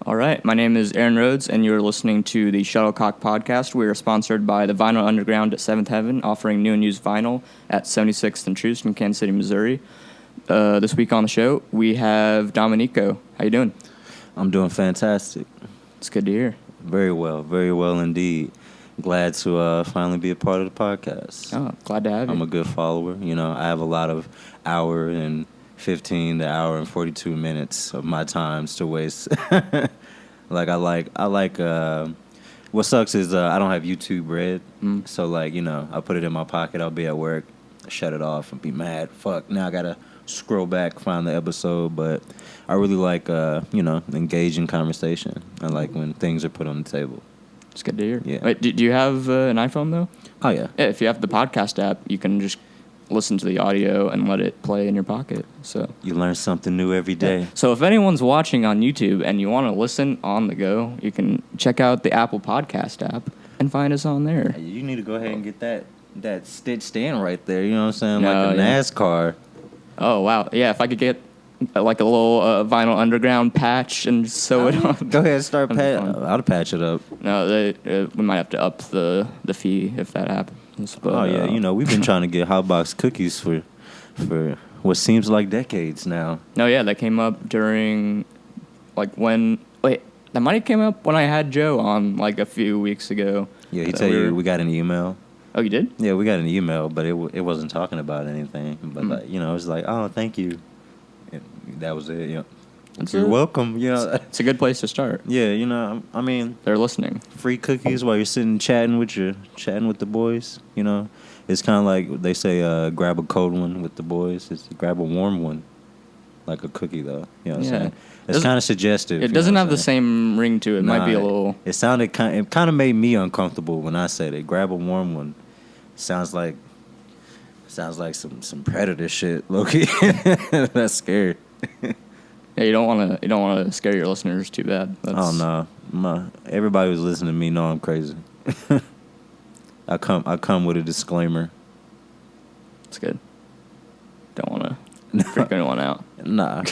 All right, my name is Aaron Rhodes, and you're listening to the Shuttlecock podcast. We are sponsored by the Vinyl Underground at 7th Heaven, offering new and used vinyl at 76th and Troost in Kansas City, Missouri. This week on the show, we have Domineko. How you doing? I'm doing fantastic. It's good to hear. Very well indeed. Glad to finally be a part of the podcast. Oh, glad to have you. I'm a good follower. You know, I have a lot of hour and 15 to hour and 42 minutes of my times to waste. What sucks is I don't have YouTube Red. So like, you know, I put it in my pocket, I'll be at work, shut it off and be mad. Fuck, now I gotta scroll back, find the episode. But I really like, engaging conversation. I like when things are put on the table. It's good to hear. Yeah. Wait, do you have an iPhone, though? Oh, yeah. Yeah, if you have the podcast app, you can just listen to the audio and let it play in your pocket. So you learn something new every day. Yeah. So if anyone's watching on YouTube and you want to listen on the go, you can check out the Apple Podcast app and find us on there. You need to go ahead and get that stitched in right there. You know what I'm saying? No, like a NASCAR. Oh, wow. Yeah, if I could get like a little Vinyl Underground patch and sew it on. Go ahead and start I'll patch it up. No, we might have to up the fee if that happens. But, yeah, you know, we've been trying to get hot box cookies for what seems like decades now. No, yeah, that came up during, that might have came up when I had Joe on, like, a few weeks ago. Yeah, he tell you we got an email. Oh, you did? Yeah, we got an email, but it wasn't talking about anything. But, like, you know, it was like, oh, thank you. And that was it, you know. You're welcome, you know. It's a good place to start. Yeah, you know, I mean, they're listening. Free cookies while you're sitting chatting with the boys, you know. It's kind of like they say, grab a cold one with the boys. It's grab a warm one, like a cookie, though. You know what I'm saying? It's kind of suggestive. It doesn't have the same ring to it. It might be a little. It kind of made me uncomfortable when I said it. Grab a warm one. Sounds like some predator shit, low-key. That's scary. Yeah, you don't want to scare your listeners too bad. Oh no, everybody who's listening to me know I'm crazy. I come with a disclaimer. That's good. Don't want to freak anyone out. Nah,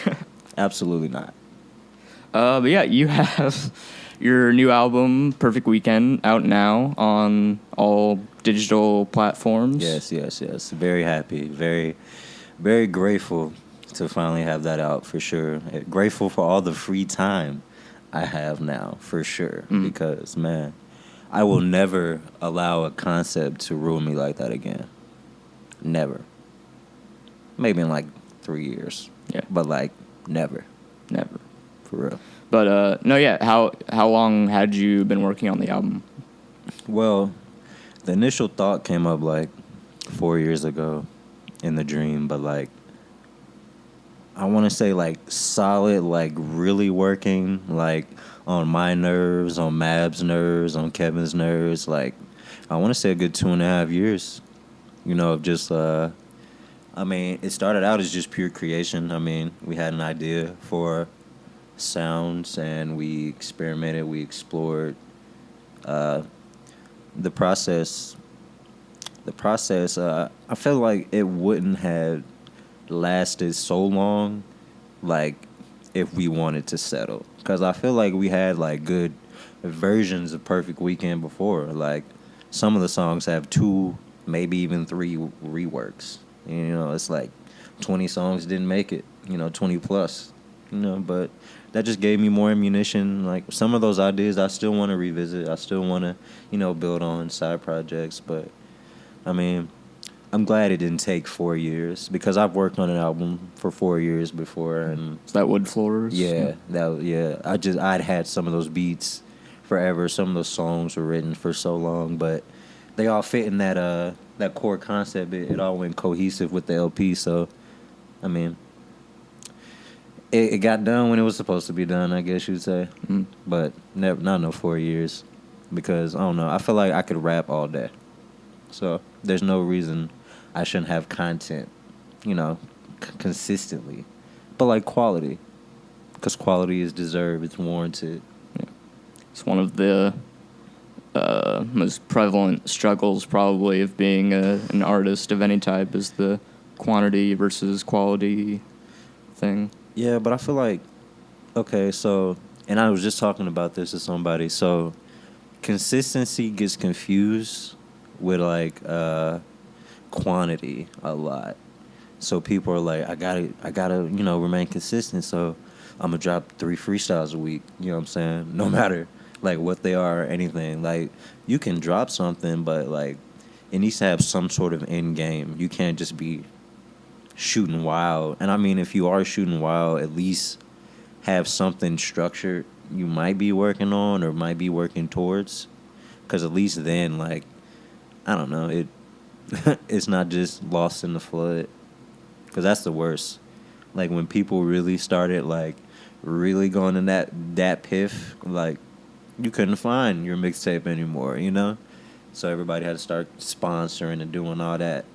absolutely not. But yeah, you have your new album, Perfect Weekend, out now on all digital platforms. Yes. Very happy, very, very grateful to finally have that out, for sure. Grateful for all the free time I have now, for sure. Because, man, I will never allow a concept to ruin me like that again. Never. Maybe in like 3 years. Yeah. But like never. For real. But no, yeah. How long had you been working on the album? Well, the initial thought came up like 4 years ago in the dream, but like I want to say like solid, like really working, like on my nerves, on Mab's nerves, on Kevin's nerves. Like I want to say a good 2.5 years, you know, of just, it started out as just pure creation. I mean, we had an idea for sounds and we experimented, we explored. The process, I felt like it wouldn't have lasted so long, like if we wanted to settle, because I feel like we had like good versions of Perfect Weekend before. Like some of the songs have 2, maybe even 3 reworks. You know, it's like 20 songs didn't make it, you know, 20 plus, you know, but that just gave me more ammunition. Like some of those ideas I still want to revisit, I still want to, you know, build on side projects. But I mean, I'm glad it didn't take 4 years, because I've worked on an album for 4 years before, and is that Wood Floors? Yeah, I'd had some of those beats forever. Some of those songs were written for so long, but they all fit in that core concept. It all went cohesive with the LP. So, I mean, it got done when it was supposed to be done, I guess you'd say. But not no 4 years, because I don't know. I feel like I could rap all day, so there's no reason I shouldn't have content, you know, consistently. But like quality, because quality is deserved, it's warranted. Yeah. It's one of the most prevalent struggles probably of being an artist of any type, is the quantity versus quality thing. Yeah, but I feel like, okay, so and I was just talking about this to somebody. So consistency gets confused with like quantity a lot. So people are like, I gotta, remain consistent. So I'm gonna drop 3 freestyles a week. You know what I'm saying? No matter like what they are or anything. Like you can drop something, but like it needs to have some sort of end game. You can't just be shooting wild. And I mean, if you are shooting wild, at least have something structured you might be working on or might be working towards. Because at least then, like, I don't know, it's not just lost in the flood. Because that's the worst. Like when people really started like really going in that piff, like you couldn't find your mixtape anymore, you know? So everybody had to start sponsoring and doing all that.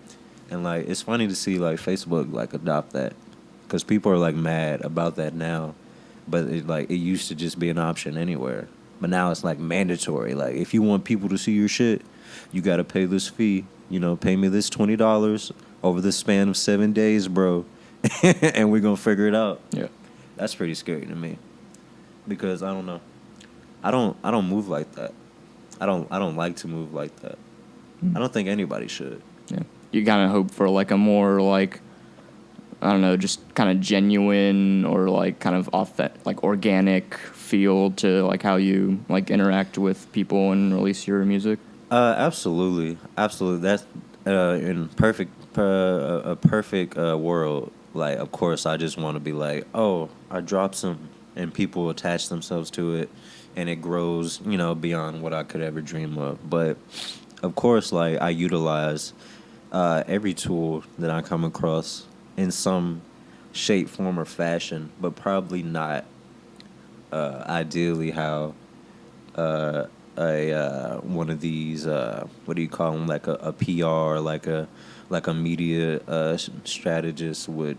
And like it's funny to see like Facebook like adopt that, because people are like mad about that now, but it used to just be an option anywhere, but now it's like mandatory. Like if you want people to see your shit, you got to pay this fee. You know, pay me this $20 over the span of 7 days, bro, and we're gonna figure it out. Yeah. That's pretty scary to me, because I don't know. I don't move like that. I don't like to move like that. I don't think anybody should. Yeah. You kind of hope for like a more like, I don't know, just kind of genuine or like kind of off that like organic feel to like how you like interact with people and release your music. Absolutely, absolutely. That's in a perfect world. Like, of course, I just want to be like, oh, I dropped some, and people attach themselves to it, and it grows, beyond what I could ever dream of. But of course, like I utilize every tool that I come across in some shape, form, or fashion, but probably not ideally how a one of these what do you call them, like a PR, like a media strategist would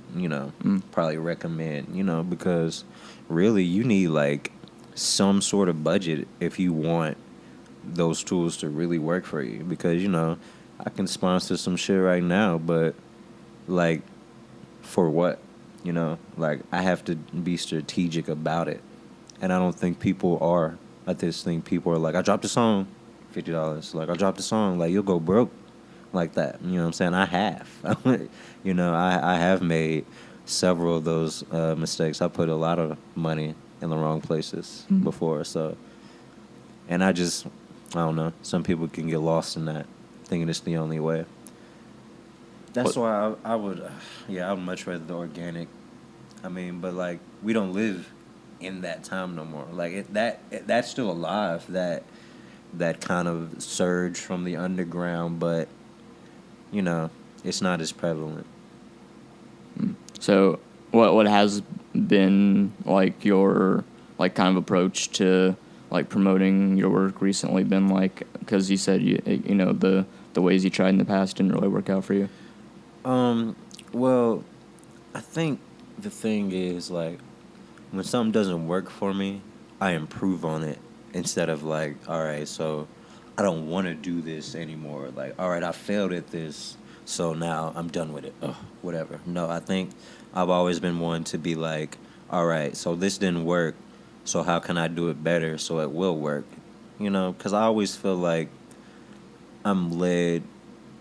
probably recommend, because really you need like some sort of budget if you want those tools to really work for you, because I can sponsor some shit right now, but like for what? Like I have to be strategic about it, and I don't think people are. I just think people are like, I dropped a song, $50. Like I dropped a song, like you'll go broke, like that. You know what I'm saying? I have, I have made several of those mistakes. I put a lot of money in the wrong places before, so, and I don't know. Some people can get lost in that, thinking it's the only way. That's why I would, I would much rather the organic. I mean, but like we don't live in that time no more. Like that's still alive. That kind of surge from the underground, but it's not as prevalent. So, what has been like your like kind of approach to like promoting your work recently been like? Because you said the ways you tried in the past didn't really work out for you. Well, I think the thing is, like, when something doesn't work for me, I improve on it instead of, like, all right, so I don't want to do this anymore. Like, all right, I failed at this, so now I'm done with it. Ugh, whatever. No, I think I've always been one to be like, all right, so this didn't work, so how can I do it better so it will work? Because I always feel like I'm led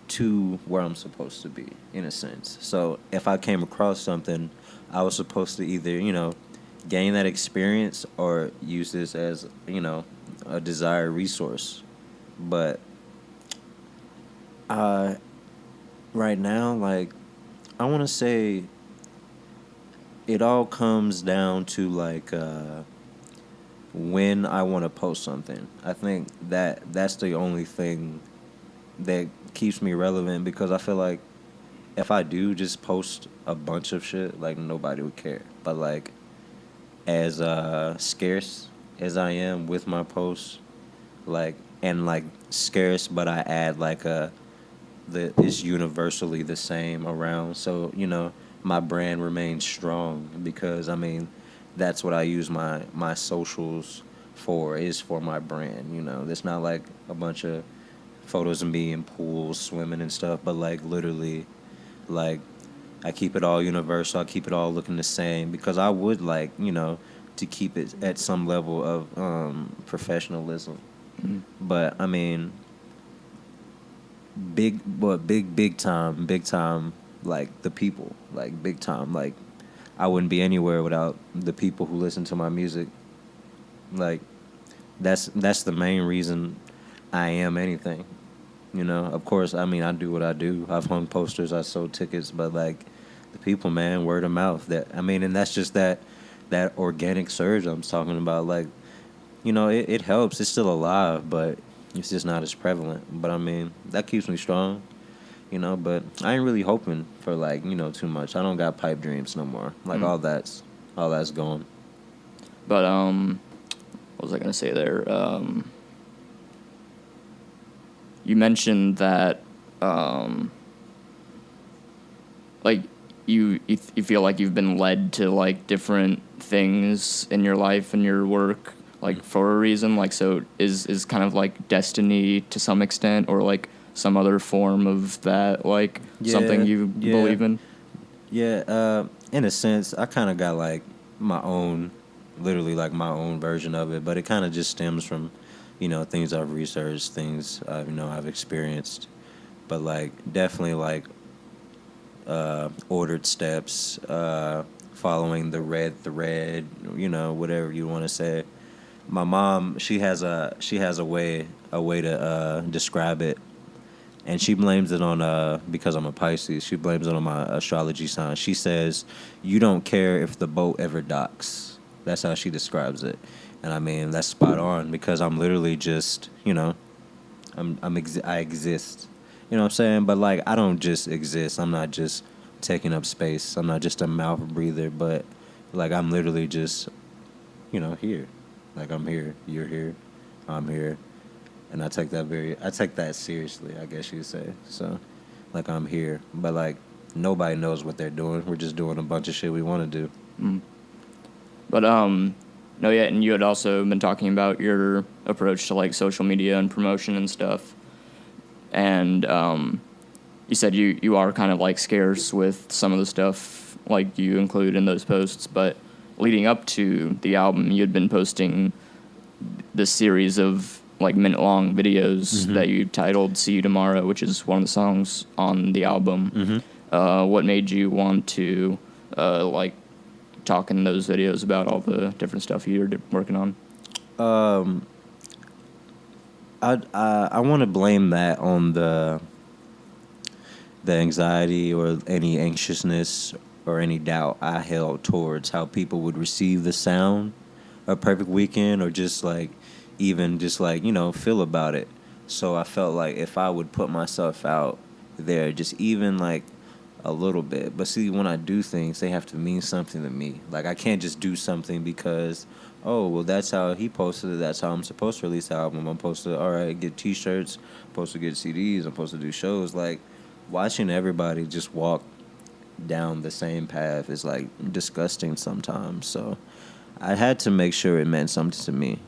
to where I'm supposed to be, in a sense. So if I came across something, I was supposed to either, gain that experience or use this as, a desired resource. But right now, like, I want to say it all comes down to, like, when I want to post something. I think that's the only thing that keeps me relevant, because I feel like if I do just post a bunch of shit, like nobody would care. But like as scarce as I am with my posts, like and like scarce, but I add like it's universally the same around. So my brand remains strong, because I mean that's what I use my socials for, is for my brand. It's not like a bunch of photos of me in pools swimming and stuff, but like literally, like I keep it all universal. I keep it all looking the same, because I would like to keep it at some level of professionalism. Mm. But I mean, big time, like the people, like big time, like I wouldn't be anywhere without the people who listen to my music. Like that's the main reason I am anything. You know, of course, I mean, I do what I do. I've hung posters, I sold tickets, but like the people, man, word of mouth. That I mean, and that's just that organic surge I'm talking about. Like, you know, it helps. It's still alive, but it's just not as prevalent. But I mean, that keeps me strong. You know, but I ain't really hoping for like, you know, too much. I don't got pipe dreams no more. Like all that's gone. But what was I gonna say there? You mentioned that like you feel like you've been led to like different things in your life and your work like for a reason. Like, so is kind of like destiny to some extent, or like some other form of that, like something you believe in? Yeah, in a sense, I kind of got like my own, literally like my own version of it, but it kind of just stems from, you know, things I've researched, things I've experienced, but like definitely like ordered steps, following the red thread, you know, whatever you want to say. My mom, she has a way to describe it, and she blames it on because I'm a Pisces. She blames it on my astrology sign. She says, "You don't care if the boat ever docks." That's how she describes it, and I mean that's spot on because I'm literally just, you know, I exist. You know what I'm saying? But like I don't just exist. I'm not just taking up space. I'm not just a mouth breather, but like I'm literally just, you know, here. Like I'm here, you're here, I'm here. And I take that seriously, I guess you'd say. So like I'm here. But like nobody knows what they're doing. We're just doing a bunch of shit we want to do. Mm. But no, yeah, and you had also been talking about your approach to like social media and promotion and stuff. And you said you are kind of like scarce with some of the stuff like you include in those posts, but leading up to the album, you had been posting this series of like minute-long videos that you titled "See You Tomorrow," which is one of the songs on the album. What made you want to like talk in those videos about all the different stuff you're working on? I want to blame that on the anxiety or any anxiousness or any doubt I held towards how people would receive the sound of Perfect Weekend, or just like even just like, you know, feel about it. So I felt like if I would put myself out there just even like a little bit. But see, when I do things, they have to mean something to me. Like I can't just do something because, oh, well, that's how he posted it. That's how I'm supposed to release the album. I'm supposed to, all right, get T-shirts. I'm supposed to get CDs. I'm supposed to do shows. Like watching everybody just walk down the same path is like disgusting sometimes. So I had to make sure it meant something to me.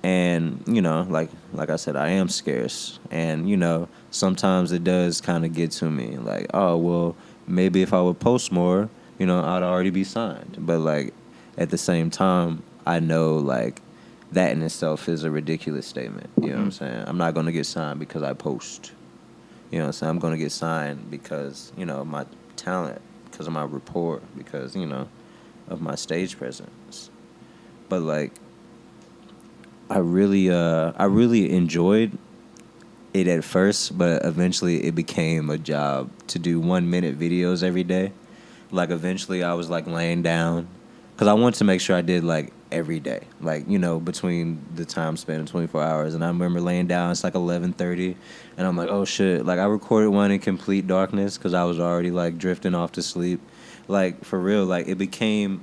And, you know, like I said, I am scarce. And, you know, sometimes it does kind of get to me. Like, oh, well, maybe if I would post more, you know, I'd already be signed. But, like, at the same time, I know, like, that in itself is a ridiculous statement. You know what I'm saying? I'm not going to get signed because I post. You know what I'm saying? I'm going to get signed because, you know, of my talent, because of my rapport, because, you know, of my stage presence. But, like, I really enjoyed it at first, but eventually it became a job to do 1-minute videos every day. Like eventually I was like laying down because I wanted to make sure I did like every day, like, you know, between the time span of 24 hours. And I remember laying down, it's like 11:30, and I'm like, oh shit, like I recorded one in complete darkness because I was already like drifting off to sleep. Like for real, like it became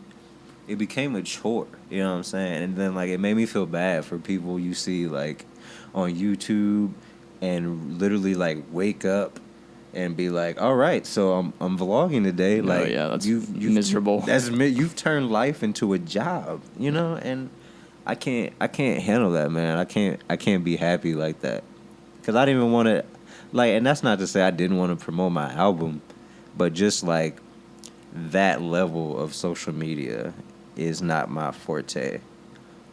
a chore, you know what I'm saying? And then like it made me feel bad for people you see like on YouTube and literally like wake up and be like, all right, so I'm vlogging today. No, like yeah, that's miserable. You've turned life into a job, you know? And I can't handle that, man. I can't be happy like that. Cuz I didn't even want to like, and that's not to say I didn't want to promote my album, but just like that level of social media is not my forte.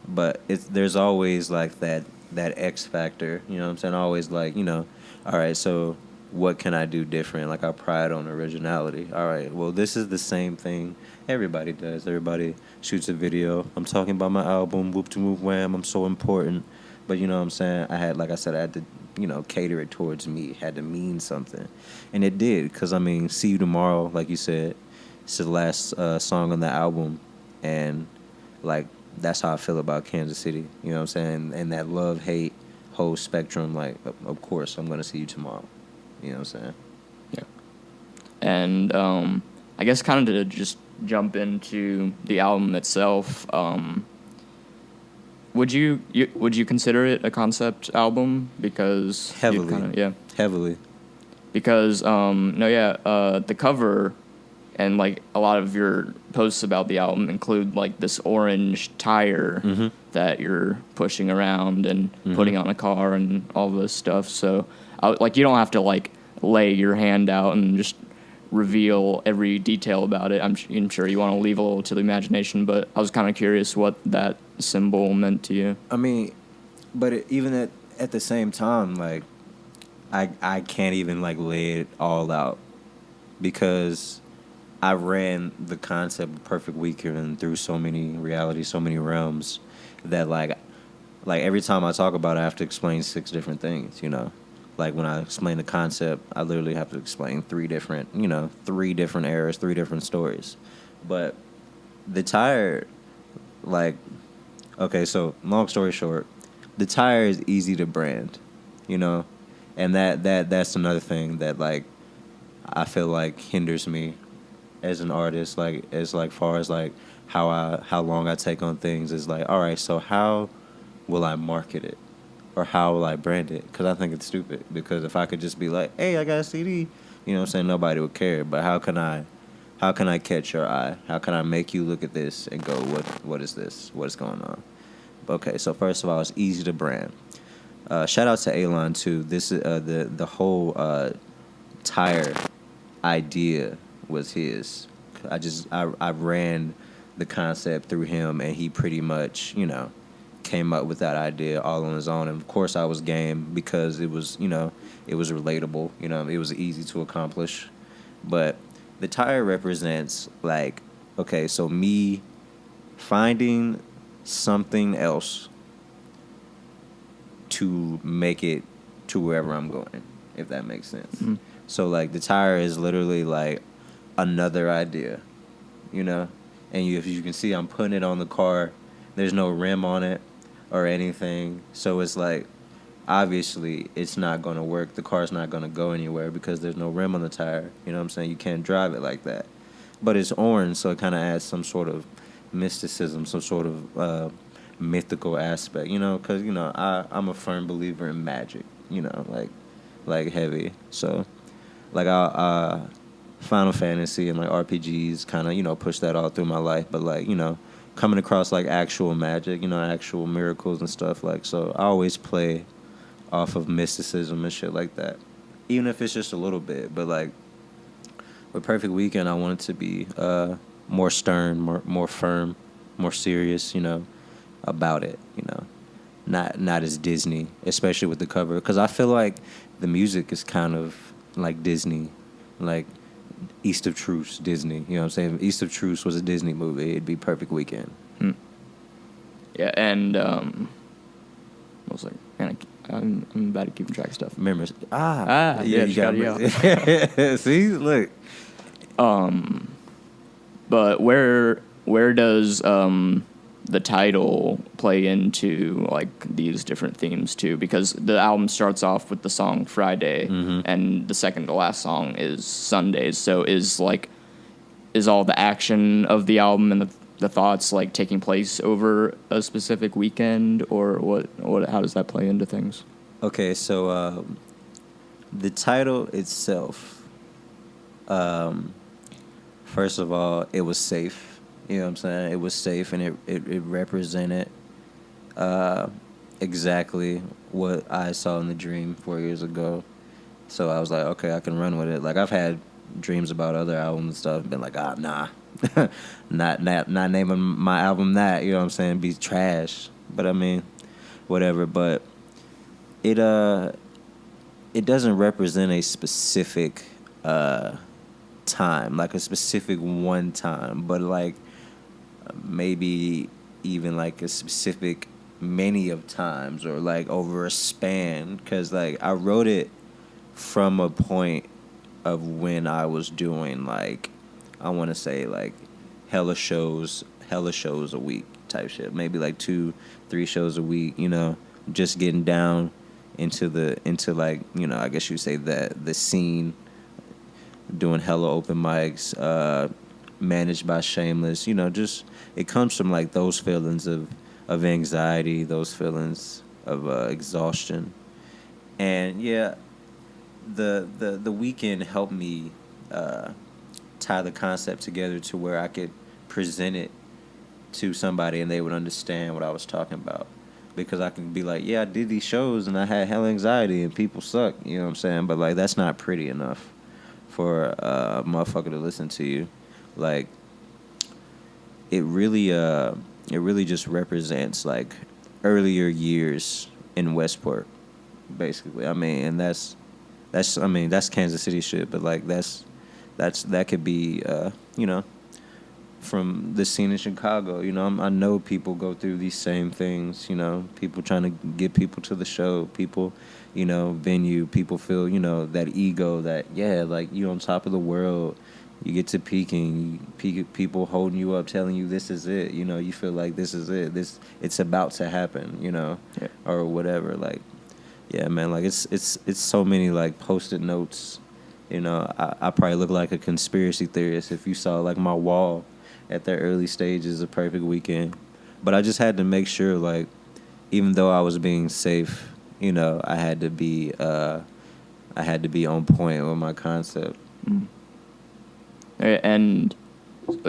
But there's always like that X factor, you know what I'm saying? Always like, all right, so what can I do different? Like I pride on originality. All right, well, this is the same thing everybody does. Everybody shoots a video. I'm talking about my album, whoop to whoop wham, I'm so important. But you know what I'm saying? I had to, cater it towards me. It had to mean something. And it did, because, See You Tomorrow, like you said, it's the last song on the album. And, like, that's how I feel about Kansas City. You know what I'm saying? And that love-hate whole spectrum, like, of course, I'm going to see you tomorrow. You know what I'm saying? Yeah. And I guess kind of to just jump into the album itself, would you consider it a concept album? Because heavily. Heavily. Because the cover and like a lot of your posts about the album include like this orange tire that you're pushing around and putting on a car and all this stuff. So you don't have to like lay your hand out and just reveal every detail about it. I'm sure you want to leave a little to the imagination, but I was kind of curious what that symbol meant to you. Even at the same time, like, I can't even like lay it all out, because I ran the concept of Perfect Weekend through so many realities, so many realms, that like every time I talk about it, I have to explain 6 different things, Like when I explain the concept, I literally have to explain 3 different eras, 3 different stories. But the tire, like, okay, so long story short, the tire is easy to brand, and that's another thing that like I feel like hinders me as an artist, like as like far as like how long I take on things is like, all right, so how will I market it? Or how will I brand it? Because I think it's stupid. Because if I could just be like, hey, I got a CD, nobody would care. But how can I catch your eye? How can I make you look at this and go, what is this? What is going on? Okay, so first of all, it's easy to brand. Shout out to Elon too. This is the whole tire idea was his. I ran the concept through him, and he pretty much came up with that idea all on his own. And of course I was game, because it was it was relatable, it was easy to accomplish. But the tire represents like, okay, so me finding something else to make it to wherever I'm going, if that makes sense. Mm-hmm. So like the tire is literally like another idea, and if you can see, I'm putting it on the car. There's no rim on it or anything. So it's like, obviously, it's not going to work. The car's not going to go anywhere because there's no rim on the tire. You know what I'm saying? You can't drive it like that. But it's orange, so it kind of adds some sort of mysticism, some sort of mythical aspect, because, I'm a firm believer in magic, like heavy. So, like, Final Fantasy and, like, RPGs kind of, push that all through my life. But, like, coming across like actual magic, actual miracles and stuff, like, so I always play off of mysticism and shit like that, even if it's just a little bit. But like with Perfect Weekend, I want it to be more stern, more firm, more serious, about it, not as Disney, especially with the cover, because I feel like the music is kind of like Disney, like East of Truce Disney. You know what I'm saying? If East of Truce was a Disney movie, it'd be Perfect Weekend. Yeah, and I was like, man, I'm bad at keeping track of stuff. Remember? Yeah, you got it. See, look. But where does the title play into like these different themes too? Because the album starts off with the song Friday, and the second to last song is Sundays. So is all the action of the album and the thoughts like taking place over a specific weekend, or what? How does that play into things? Okay, so the title itself, first of all, it was safe. You know what I'm saying? It was safe, and it represented exactly what I saw in the dream 4 years ago. So I was like, okay, I can run with it. Like, I've had dreams about other albums and stuff, and been like, nah, not naming my album that, you know what I'm saying, be trash. But I mean, whatever. But it it doesn't represent a specific time, like a specific one time, but like maybe even like a specific many of times, or like over a span, because like I wrote it from a point of when I was doing like, I want to say like hella shows a week type shit, maybe like 2-3 shows a week, you know, just getting down into like, you know, I guess you say that the scene, doing hella open mics, managed by Shameless, you know, just it comes from like those feelings of anxiety, those feelings of exhaustion. And yeah, the weekend helped me tie the concept together to where I could present it to somebody and they would understand what I was talking about. Because I can be like, yeah, I did these shows and I had hella anxiety and people suck, you know what I'm saying? But like, that's not pretty enough for a motherfucker to listen to you. Like, it really just represents like earlier years in Westport, basically. I mean, and that's Kansas City shit, but like that could be you know, from the scene in Chicago. You know, I know people go through these same things, you know, people trying to get people to the show, people, you know, venue, people feel, you know, that ego that, yeah, like you on top of the world, you get to peaking, people holding you up, telling you this is it, you know, you feel like this is it, it's about to happen, you know, yeah. Or whatever, like, yeah, man, like it's so many like Post-it notes, you know, I probably look like a conspiracy theorist if you saw like my wall at the early stages of Perfect Weekend. But I just had to make sure, like, even though I was being safe, you know, I had to be on point with my concept. Mm. And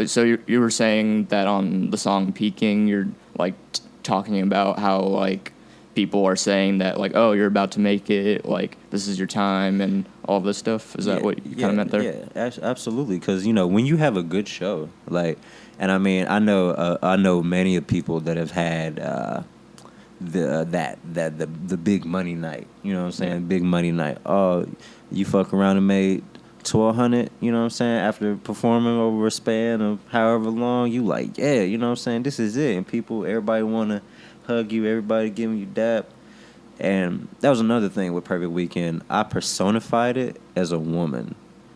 so you were saying that on the song Peaking, you're like talking about how like people are saying that like, oh, you're about to make it, like this is your time and all this stuff. Is that what you kind of meant there? Yeah, absolutely. Because, you know, when you have a good show, like, and I mean, I know many of people that have had the big money night. You know what I'm saying? Yeah. Big money night. Oh, you fuck around and made $1,200. You know what I'm saying? After performing over a span of however long, you like, yeah, you know what I'm saying? This is it. And everybody want to hug you. Everybody giving you dap. And that was another thing with Perfect Weekend. I personified it as a woman,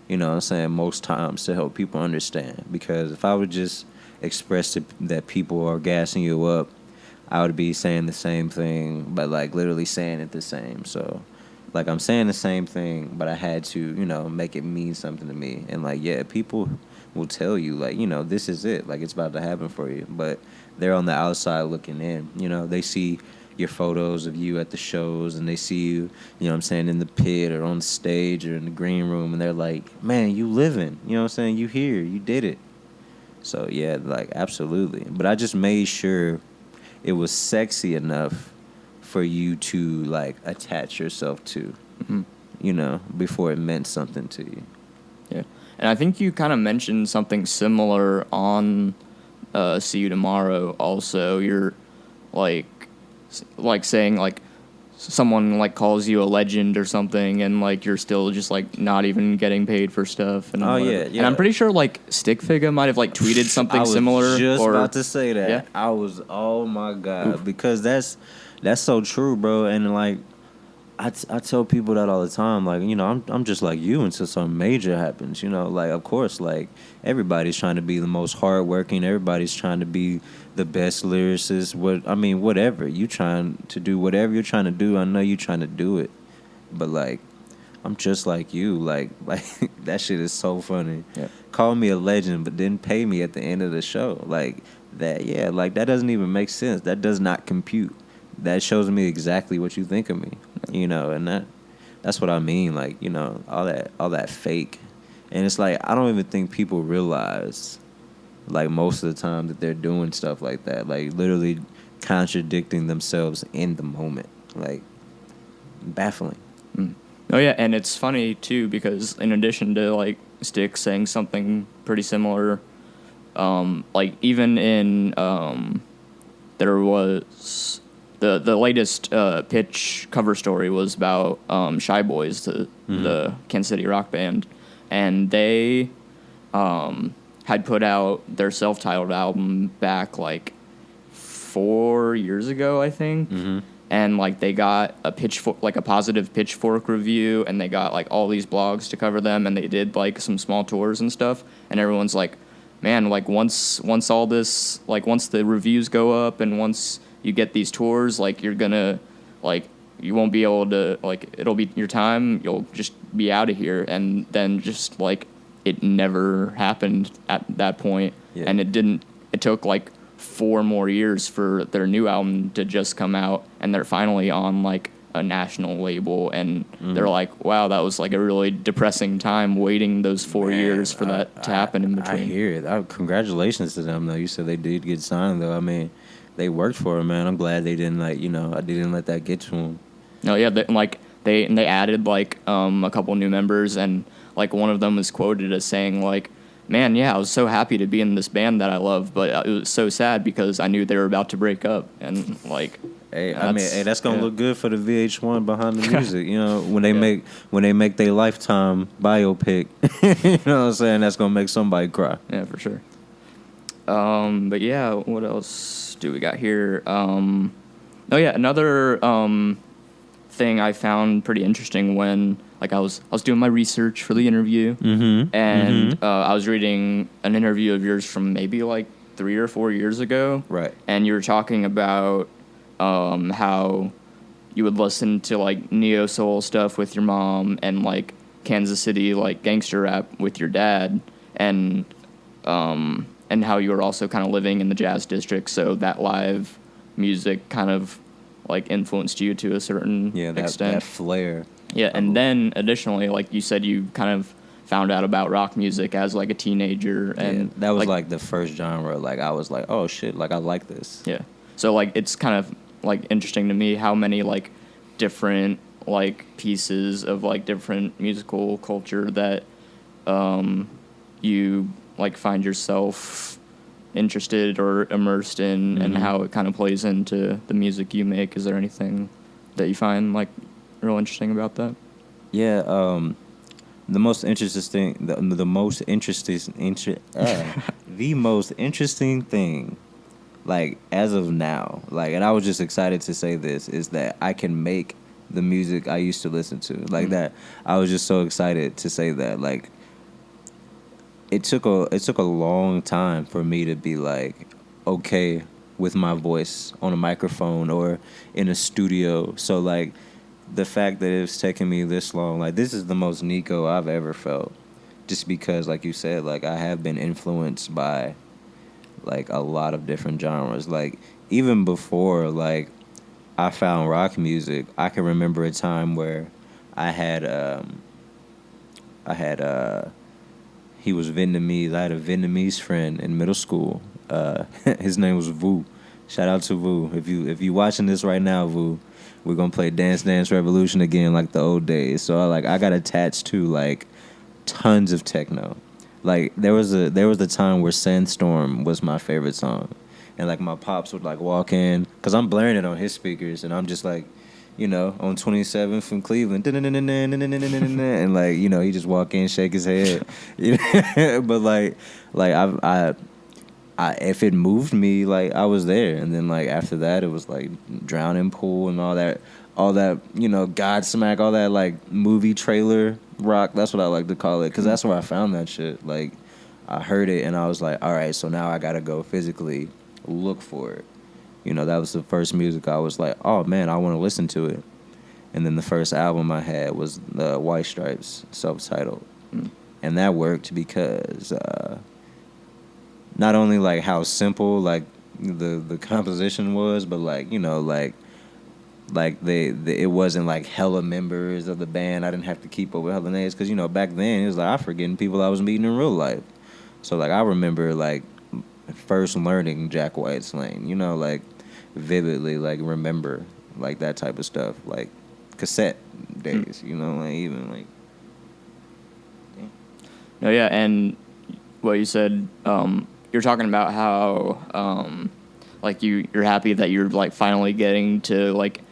you know what I'm saying, most times to help people understand. Because if I would just express that people are gassing you up, I would be saying the same thing, but like literally saying it the same. So, like, I'm saying the same thing, but I had to, you know, make it mean something to me. And like, yeah, people will tell you, like, you know, this is it. Like, it's about to happen for you. But they're on the outside looking in. You know, they see your photos of you at the shows, and they see you, you know what I'm saying, in the pit or on the stage or in the green room, and they're like, man, you living, you know what I'm saying, you here, you did it. So yeah, like, absolutely. But I just made sure it was sexy enough for you to like attach yourself to, mm-hmm. you know, before it meant something to you. Yeah. And I think you kind of mentioned something similar on See You Tomorrow also. You're like saying like someone like calls you a legend or something, and like you're still just like not even getting paid for stuff. And yeah. And I'm pretty sure like Stick Figure might have like tweeted something similar. I was just about to say that. Yeah? I was, oh my god. Oof. Because that's so true, bro. And like I tell people that all the time, like, you know, I'm just like you until something major happens, you know, like, of course, like, everybody's trying to be the most hardworking, everybody's trying to be the best lyricist, whatever, you trying to do whatever you're trying to do, I know you're trying to do it, but, like, I'm just like you, like, that shit is so funny. Yeah. Call me a legend, but didn't pay me at the end of the show, like, that, yeah, like, that doesn't even make sense, that does not compute. That shows me exactly what you think of me, you know, and that's what I mean, like, you know, all that fake. And it's like, I don't even think people realize, like, most of the time that they're doing stuff like that, like, literally contradicting themselves in the moment, like, baffling. Mm. Oh, yeah, and it's funny, too, because in addition to, like, Stick saying something pretty similar like even in there was the latest pitch cover story was about Shy Boys, the Kansas City rock band, and they had put out their self-titled album back like 4 years ago, I think. And like they got a positive Pitchfork review, and they got like all these blogs to cover them, and they did like some small tours and stuff, and everyone's like, man, like once all this, like once the reviews go up and once you get these tours, like you're gonna, like you won't be able to, like it'll be your time, you'll just be out of here. And then just like it never happened at that point. And it took like 4 more years for their new album to just come out, and they're finally on like a national label, and they're like, wow, that was like a really depressing time waiting those 4 years for that to happen in between. I hear it. Congratulations to them, though. You said they did get signed, though. I mean, they worked for it, man. I'm glad they didn't I didn't let that get to them. No, yeah, they added like a couple new members, and like one of them was quoted as saying like, man, yeah, I was so happy to be in this band that I love, but it was so sad because I knew they were about to break up. And like, hey, that's gonna look good for the VH1 behind the music. You know, when they make their Lifetime biopic, you know what I'm saying? That's gonna make somebody cry. Yeah, for sure. But yeah, what else do we got here? Another thing I found pretty interesting when like I was doing my research for the interview, and I was reading an interview of yours from maybe like 3 or 4 years ago, right? And you were talking about how you would listen to like neo soul stuff with your mom and like Kansas City like gangster rap with your dad, and how you were also kind of living in the jazz district, so that live music kind of like influenced you to a certain extent. That flair. Yeah, and then additionally, like you said, you kind of found out about rock music as like a teenager, and that was like the first genre. Like I was like, oh shit, like I like this. Yeah, so like it's kind of like interesting to me how many like different like pieces of like different musical culture that you like find yourself interested or immersed in, and how it kind of plays into the music you make. Is there anything that you find like real interesting about that? Yeah, the most interesting thing, like as of now, like, and I was just excited to say this, is that I can make the music I used to listen to, like that. I was just so excited to say that, like. It took a long time for me to be like okay with my voice on a microphone or in a studio. So like the fact that it's taken me this long, like this is the most Nico I've ever felt, just because like you said, like I have been influenced by like a lot of different genres. Like even before like I found rock music, I can remember a time where I had he was Vietnamese. I had a Vietnamese friend in middle school. His name was Vu. Shout out to Vu. If you watching this right now, Vu, we're gonna play Dance Dance Revolution again like the old days. So I got attached to like tons of techno. Like there was a time where Sandstorm was my favorite song, and like my pops would like walk in because I'm blaring it on his speakers, and I'm just like, you know, on 27th from Cleveland, and like, you know, he just walk in, shake his head, but like I if it moved me, like I was there, and then like after that, it was like Drowning Pool and all that, you know, Godsmack, all that like movie trailer rock. That's what I like to call it, because that's where I found that shit. Like I heard it and I was like, all right, so now I gotta go physically look for it. You know, that was the first music I was like, oh man, I want to listen to it. And then the first album I had was the White Stripes, self-titled. And that worked because not only like how simple like the composition was, but like, you know, like it wasn't like hella members of the band. I didn't have to keep up with hella names, because, you know, back then it was like I forgetting people I was meeting in real life. So like I remember like first learning Jack White's Lane, you know, like vividly, like remember like that type of stuff, like cassette days, you know, like even like. No, yeah, and what you said you're talking about how like you're happy that you're like finally getting to like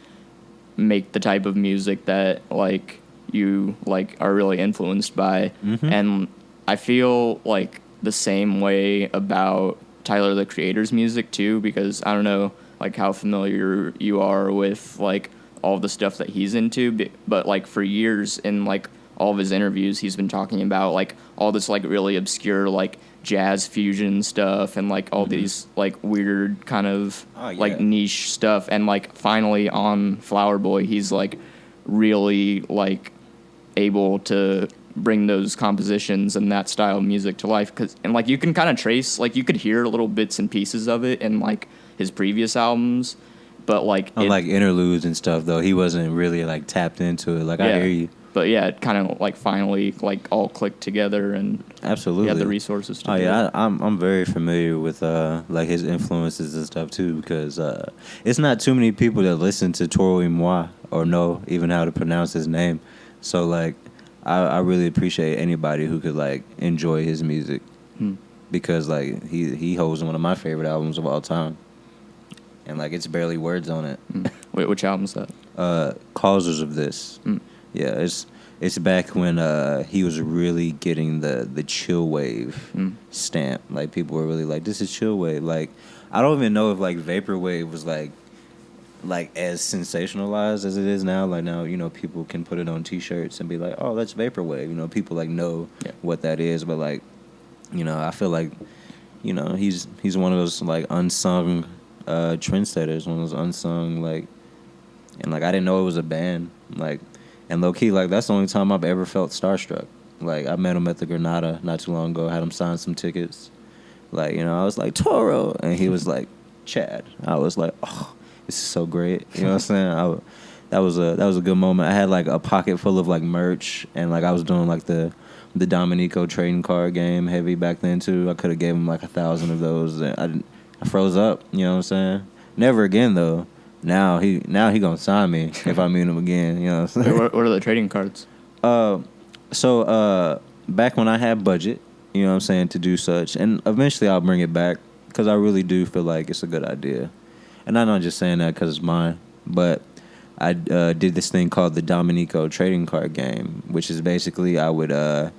make the type of music that like you like are really influenced by, and I feel like the same way about Tyler the Creator's music too, because I don't know like how familiar you are with like all the stuff that he's into, but like for years in like all of his interviews he's been talking about like all this like really obscure like jazz fusion stuff and like all these like weird kind of like niche stuff, and like finally on Flower Boy he's like really like able to bring those compositions and that style of music to life, and like you can kind of trace, like you could hear little bits and pieces of it in like his previous albums, but like like interludes and stuff though, he wasn't really like tapped into it. Like, I hear you, but yeah, it kind of like finally like all clicked together, and absolutely he had the resources to do it. Yeah, I'm very familiar with like his influences and stuff too, because it's not too many people that listen to Toro y Moi or know even how to pronounce his name. So like I really appreciate anybody who could like enjoy his music, because like he holds one of my favorite albums of all time, and like it's barely words on it. Wait, which album's that? Causers of This. Yeah, it's back when he was really getting the chill wave stamp. Like people were really like, this is chill wave. Like I don't even know if like vaporwave was like as sensationalized as it is now. Like now, you know, people can put it on T-shirts and be like, oh, that's vaporwave. You know, people like know what that is. But like, you know, I feel like, you know, he's one of those like unsung trendsetters, one of those unsung like, and like I didn't know it was a band. Like, and low key, like that's the only time I've ever felt starstruck. Like I met him at the Granada not too long ago, had him sign some tickets. Like, you know, I was like, Toro, and he was like, Chad. I was like, oh, this is so great. You know what I'm saying? That was a good moment. I had like a pocket full of like merch, and like I was doing like the Domineko trading card game heavy back then too. I could have gave him like 1,000 of those. And I froze up. You know what I'm saying? Never again though. Now he gonna sign me if I meet him again. You know what I'm saying? What are the trading cards? So back when I had budget, you know what I'm saying, to do such, and eventually I'll bring it back because I really do feel like it's a good idea. And I'm not just saying that because it's mine, but I did this thing called the Domineko trading card game, which is basically it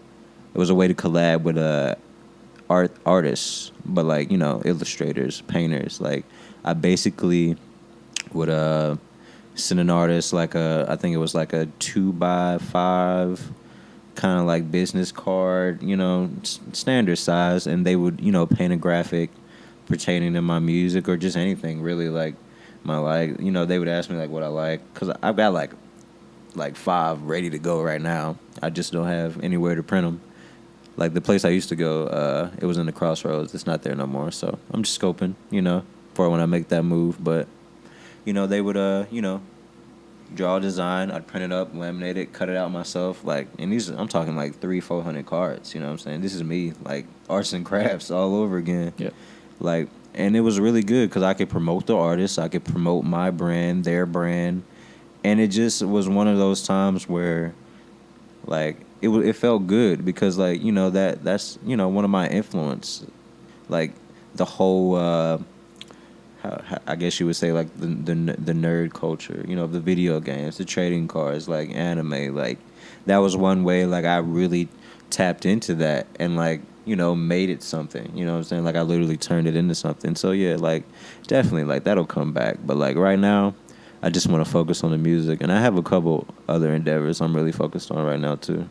was a way to collab with artists, but like, you know, illustrators, painters. Like I basically would send an artist like I think it was like a 2x5 kind of like business card, you know, standard size, and they would, you know, paint a graphic pertaining to my music or just anything really, like my like, you know, they would ask me like what I like, because I've got like 5 ready to go right now. I just don't have anywhere to print them. Like the place I used to go, it was in the Crossroads. It's not there no more, so I'm just scoping, you know, for when I make that move. But you know, they would you know, draw a design, I'd print it up, laminate it, cut it out myself, like, and these I'm talking like 300-400 cards, you know what I'm saying? This is me, like arts and crafts all over again. Yeah. Like, and it was really good because I could promote the artist, I could promote my brand, their brand, and it just was one of those times where, like, it felt good because, like, you know, that's, you know, one of my influence, like the whole, I guess you would say, like the nerd culture, you know, the video games, the trading cards, like anime, like that was one way, like I really tapped into that and like, you know, made it something, you know what I'm saying? Like I literally turned it into something. So yeah, like definitely like that'll come back. But like right now, I just want to focus on the music, and I have a couple other endeavors I'm really focused on right now too.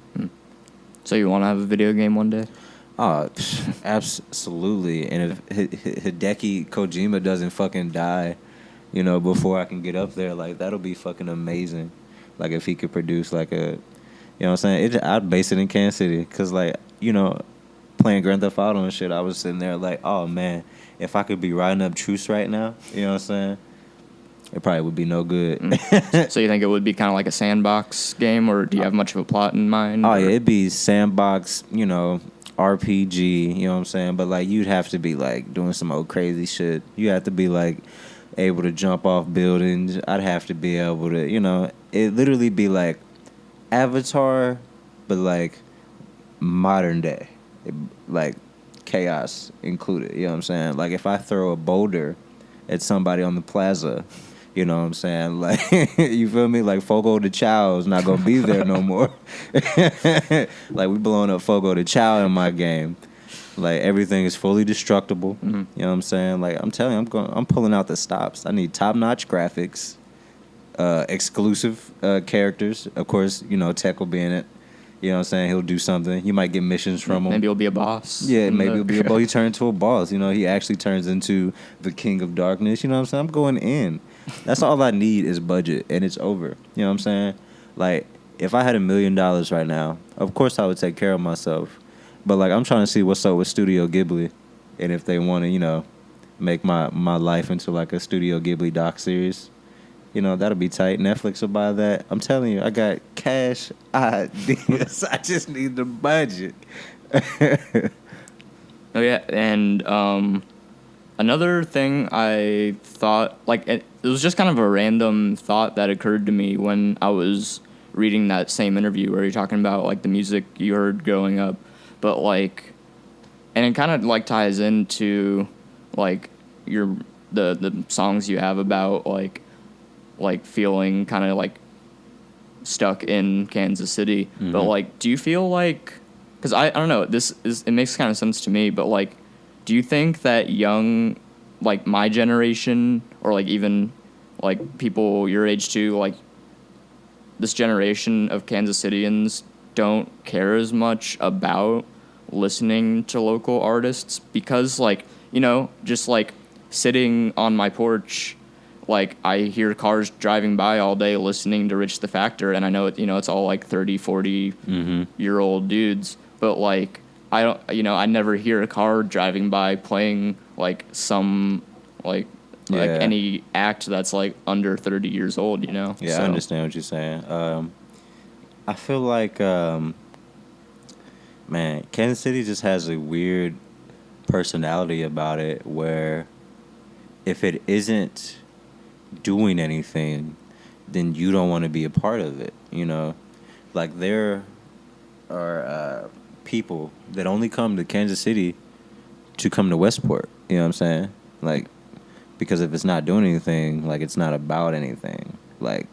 So you want to have a video game one day? Oh, absolutely. And if Hideki Kojima doesn't fucking die, you know, before I can get up there, like that'll be fucking amazing. Like if he could produce like a, you know what I'm saying? I'd base it in Kansas City because, like, you know, playing Grand Theft Auto and shit, I was sitting there like, oh man, if I could be riding up Truce right now, you know what I'm saying? It probably would be no good. So you think it would be kind of like a sandbox game, or do you have much of a plot in mind? Oh, yeah, it'd be sandbox, you know, RPG, you know what I'm saying? But, like, you'd have to be, like, doing some old crazy shit. You have to be, like, able to jump off buildings. I'd have to be able to, you know, it'd literally be, like, Avatar, but, like, modern day. Like, chaos included. You know what I'm saying? Like if I throw a boulder at somebody on the plaza, you know what I'm saying? Like you feel me? Like Fogo de Chao is not gonna be there no more. Like we blowing up Fogo de Chao in my game. Like everything is fully destructible. Mm-hmm. You know what I'm saying? Like I'm telling you, I'm pulling out the stops. I need top-notch graphics, exclusive characters. Of course, you know Tech will be in it. You know what I'm saying? He'll do something. You might get missions from him. Maybe he'll be a boss. Yeah, maybe he'll be a boss. He turns into a boss. You know, he actually turns into the king of darkness. You know what I'm saying? I'm going in. That's all I need is budget, and it's over. You know what I'm saying? Like, if I had $1 million right now, of course I would take care of myself. But, like, I'm trying to see what's up with Studio Ghibli, and if they want to, you know, make my life into, like, a Studio Ghibli doc series. You know, that'll be tight. Netflix will buy that. I'm telling you, I got cash ideas. I just need the budget. Oh, yeah, and another thing I thought, like, it was just kind of a random thought that occurred to me when I was reading that same interview where you're talking about, like, the music you heard growing up. But, like, and it kind of, like, ties into, like, the songs you have about, like feeling kind of, like, stuck in Kansas City. Mm-hmm. But, like, do you feel like, because I don't know, it makes kind of sense to me, but, like, do you think that young, like, my generation, or, like, even, like, people your age too, like, this generation of Kansas Citians don't care as much about listening to local artists? Because, like, you know, just, like, sitting on my porch, like, I hear cars driving by all day listening to Rich the Factor, and I know, you know, it's all, like, 30, 40-year-old dudes, but, like, I don't, you know, I never hear a car driving by playing, like, some, like any act that's, like, under 30 years old, you know? Yeah, so. I understand what you're saying. I feel like, man, Kansas City just has a weird personality about it where if it isn't doing anything, then you don't want to be a part of it, you know? Like, there are people that only come to Kansas City to come to Westport, you know what I'm saying? Like, because if it's not doing anything, like, it's not about anything. Like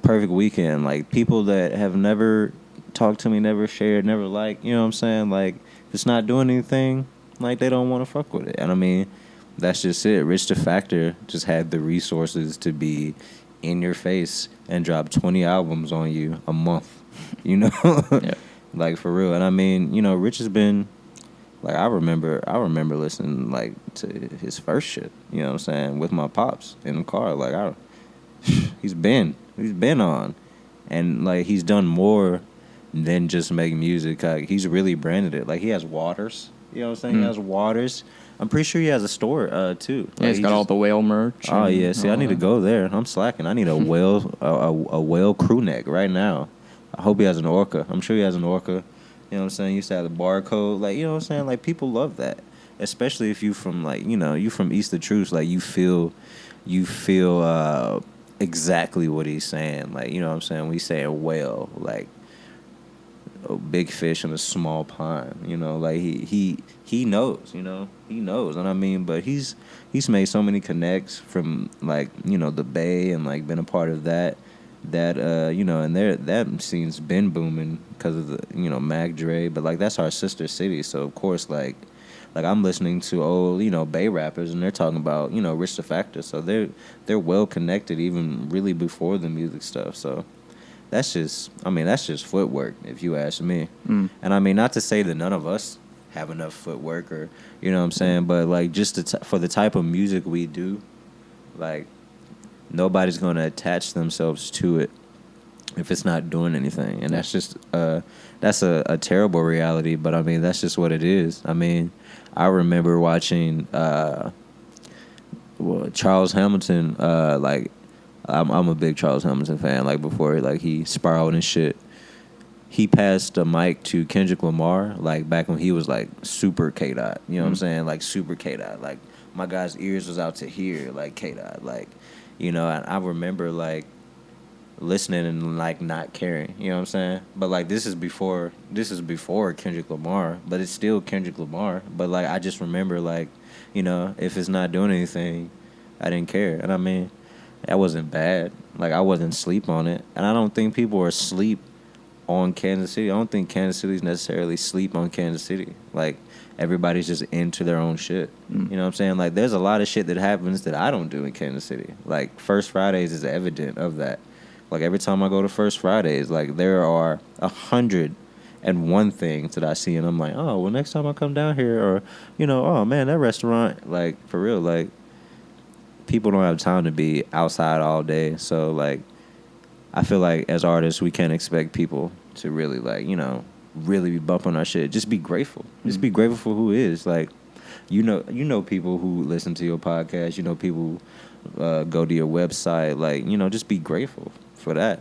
Perfect Weekend, like, people that have never talked to me, never shared, never liked, you know what I'm saying? Like, if it's not doing anything, like, they don't want to fuck with it. And I mean, that's just it. Rich the Factor just had the resources to be in your face and drop 20 albums on you a month, you know? Yeah. Like, for real. And I mean, you know, Rich has been, like, I remember listening, like, to his first shit, you know what I'm saying, with my pops in the car. Like, he's been on. And, like, he's done more than just make music. Like, he's really branded it. Like, he has Waters, you know what I'm saying? He has Waters. I'm pretty sure he has a store, too. Yeah, like, he's got all the whale merch. Oh, yeah. See, I need to go there. I'm slacking. I need a whale a whale crew neck right now. I hope he has an orca. I'm sure he has an orca. You know what I'm saying? He used to have the barcode. Like, you know what I'm saying? Like, people love that. Especially if you from, like, you know, you from East of Truth. Like, you feel exactly what he's saying. Like, you know what I'm saying? We say a whale, like, a big fish in a small pond, you know, like he knows, you know, he knows. And I mean, but he's made so many connects from, like, you know, the Bay, and, like, been a part of that you know, and that scene's been booming because of the, you know, Mac Dre, but, like, that's our sister city. So of course, like I'm listening to old, you know, Bay rappers, and they're talking about, you know, Rich the Factor. So they're well connected even really before the music stuff. So that's just footwork, if you ask me. And I mean, not to say that none of us have enough footwork, or, you know what I'm saying, but, like, just for the type of music we do, like, nobody's going to attach themselves to it if it's not doing anything. And that's just that's a terrible reality, but I mean, that's just what it is. I mean, I remember watching Charles Hamilton, like, I'm a big Charles Hamilton fan. Like, before, like, he spiraled and shit, he passed the mic to Kendrick Lamar, like, back when he was, like, super K-Dot. You know what I'm saying? Like, super K-Dot. Like, my guy's ears was out to here, like, K-Dot. Like, you know, and I remember, like listening and like not caring. You know what I'm saying? But like this is before Kendrick Lamar, but it's still Kendrick Lamar. But like I just remember like, if it's not doing anything, I didn't care. And I mean, that wasn't bad. Like I wasn't asleep on it. And I don't think people are asleep on Kansas City. I don't think Kansas City's necessarily sleep on Kansas City. Like everybody's just into their own shit. You know what I'm saying? Like there's a lot of shit that happens that I don't do in Kansas City. Like First Fridays is evident of that. Like every time I go to First Fridays, like there are 101 things that I see and I'm like, oh, well next time I come down here, or, oh man, that restaurant, like for real, like people don't have time to be outside all day. So like I feel like as artists we can't expect people to really like, really be bumping our shit. Just be grateful. Just be grateful for who is. Like, you know people who listen to your podcast, people who go to your website, like, just be grateful for that.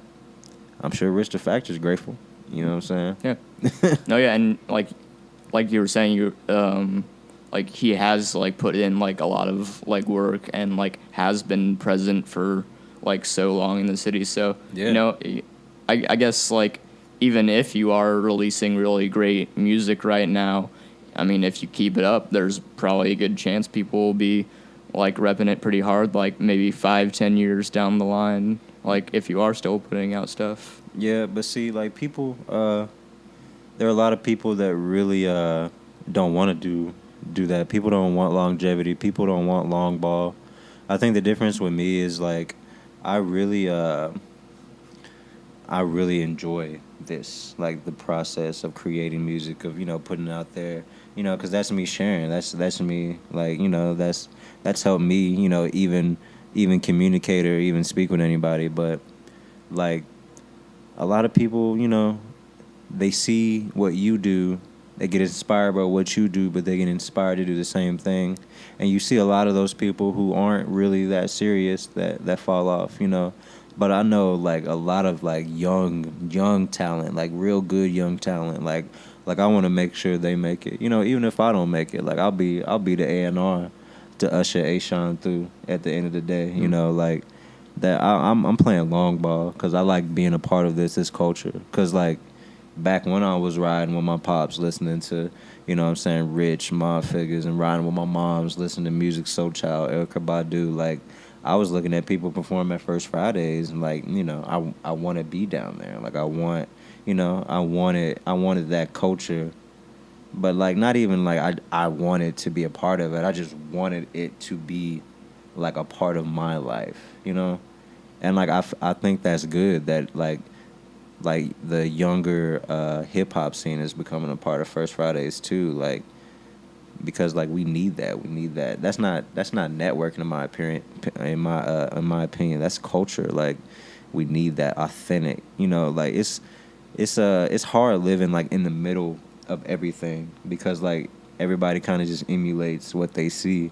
I'm sure Rich the Factor's grateful. You know what I'm saying? Yeah. No, yeah, and like you were saying, like he has like put in like a lot of like work and like has been present for like so long in the city. So yeah. I guess like even if you are releasing really great music right now, I mean if you keep it up, there's probably a good chance people will be like repping it pretty hard, like maybe 5-10 years down the line, like if you are still putting out stuff. Yeah, but see, like people, there are a lot of people that really don't want to do that. People don't want longevity. People don't want long ball. I think the difference with me is like I really enjoy this, like the process of creating music, of putting it out there, because that's me sharing. That's me, like that's helped me, even communicate or even speak with anybody. But like a lot of people, they see what you do, they get inspired by what you do, but they get inspired to do the same thing. And you see a lot of those people who aren't really that serious that fall off, But I know like a lot of like young talent, like real good young talent. Like I want to make sure they make it. Even if I don't make it, like I'll be the A&R to usher Ashawn through at the end of the day. Like that. I'm playing long ball because I like being a part of this culture. Because like back when I was riding with my pops, listening to Rich, Mob Figures, and riding with my moms, listening to Music Soul Child, Erykah Badu, like. I was looking at people perform at First Fridays and like, I want to be down there. Like I wanted that culture, but like not even like I wanted to be a part of it. I just wanted it to be like a part of my life, And like I think that's good that like the younger hip hop scene is becoming a part of First Fridays too, like. Because like we need that. That's not networking in my opinion. That's culture. Like we need that authentic. Like it's hard living like in the middle of everything because like everybody kind of just emulates what they see.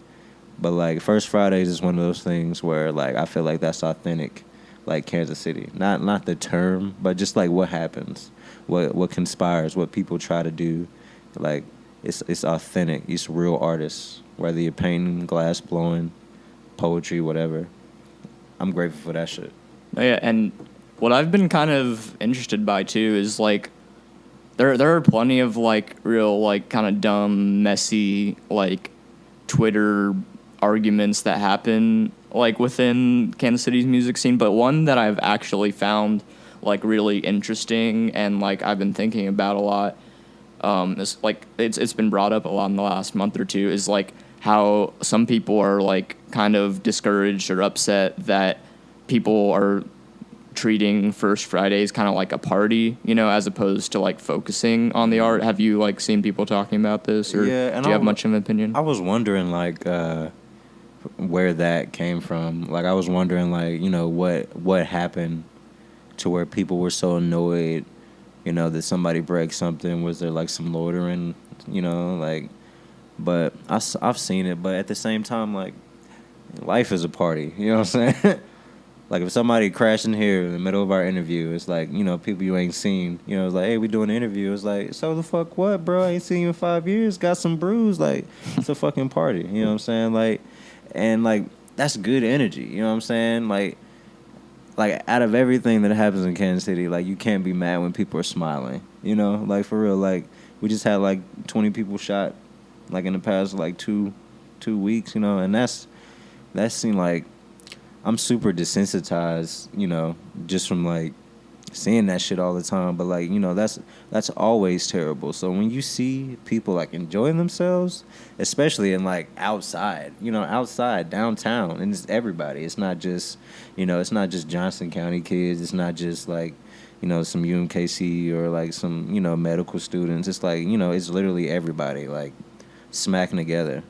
But like First Fridays is one of those things where like I feel like that's authentic, like Kansas City. Not the term, but just like what happens, what conspires, what people try to do, like. It's authentic. It's real artists. Whether you're painting, glass blowing, poetry, whatever. I'm grateful for that shit. Oh, yeah, and what I've been kind of interested by too is like there are plenty of like real like kind of dumb, messy like Twitter arguments that happen like within Kansas City's music scene, but one that I've actually found like really interesting and like I've been thinking about a lot. It's like it's been brought up a lot in the last month or two is like how some people are like kind of discouraged or upset that people are treating First Fridays kind of like a party, as opposed to like focusing on the art. Have you like seen people talking about this, or yeah, do you have much of an opinion? I was wondering like where that came from. Like I was wondering like what happened to where people were so annoyed. That somebody breaks something. Was there like some loitering, like, but I've seen it. But at the same time, like, life is a party. You know what I'm saying? Like if somebody crashed in here in the middle of our interview, it's like, people you ain't seen. It's like, hey, we doing an interview. It's like, so the fuck what, bro? I ain't seen you in 5 years. Got some bruise. Like, it's a fucking party. You know what I'm saying? Like, and like, that's good energy. You know what I'm saying? Like, like out of everything that happens in Kansas City, like you can't be mad when people are smiling. You know, like for real. Like we just had like 20 people shot, like in the past like two weeks. You know, and that seemed like I'm super desensitized. You know, just from like seeing that shit all the time. But like you know, that's always terrible. So when you see people like enjoying themselves, especially in like outside, you know, outside downtown, and it's everybody. It's not just, you know, it's not just Johnson County kids. It's not just like, you know, some UMKC or like some, you know, medical students. It's like, you know, it's literally everybody like smacking together.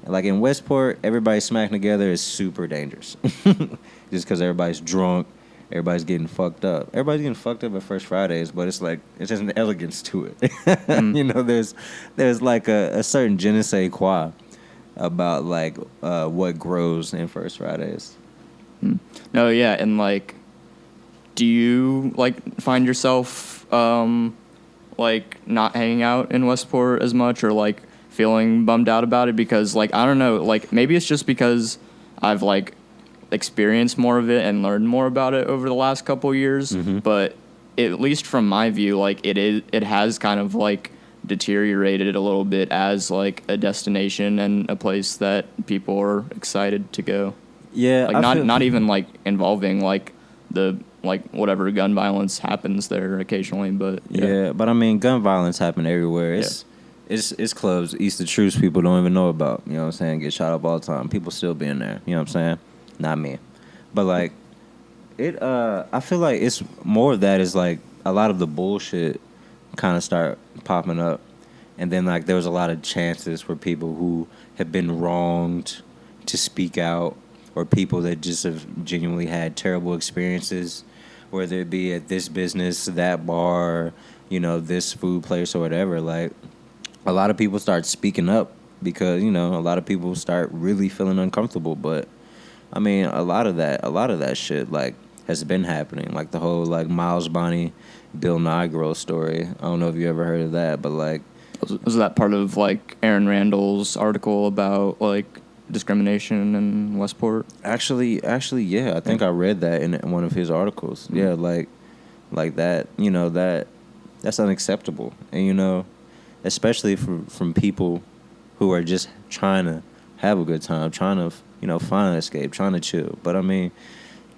Like in Westport, everybody smacking together is super dangerous. Just because everybody's drunk, everybody's getting fucked up. Everybody's getting fucked up at First Fridays, but it's like it's just an elegance to it. You know, there's like a certain je ne sais quoi about like what grows in First Fridays. No, yeah, and like, do you like find yourself like not hanging out in Westport as much, or like feeling bummed out about it? Because like I don't know, like maybe it's just because I've like experienced more of it and learned more about it over the last couple years, but at least from my view, like it has kind of like deteriorated a little bit as like a destination and a place that people are excited to go. Yeah, like not even like involving like the like whatever gun violence happens there occasionally, but yeah, but I mean gun violence happen everywhere. It's clubs East of Truce people don't even know about, you know what I'm saying, get shot up all the time. People still being there, you know what I'm saying? Not me. But like I feel like it's more of that is like a lot of the bullshit kind of start popping up, and then like there was a lot of chances for people who have been wronged to speak out, or people that just have genuinely had terrible experiences, whether it be at this business, that bar, you know, this food place or whatever. Like a lot of people start speaking up because, you know, a lot of people start really feeling uncomfortable. But I mean, a lot of that shit like has been happening. Like the whole like Miles Bonny, Bill Nye girl story. I don't know if you ever heard of that, but like, was that part of like Aaron Randall's article about like discrimination in Westport? Actually, yeah. I think I read that in one of his articles. Mm-hmm. Yeah, like that. You know, that's unacceptable, and you know, especially from people who are just trying to have a good time, trying to, you know, find an escape, trying to chill. But I mean,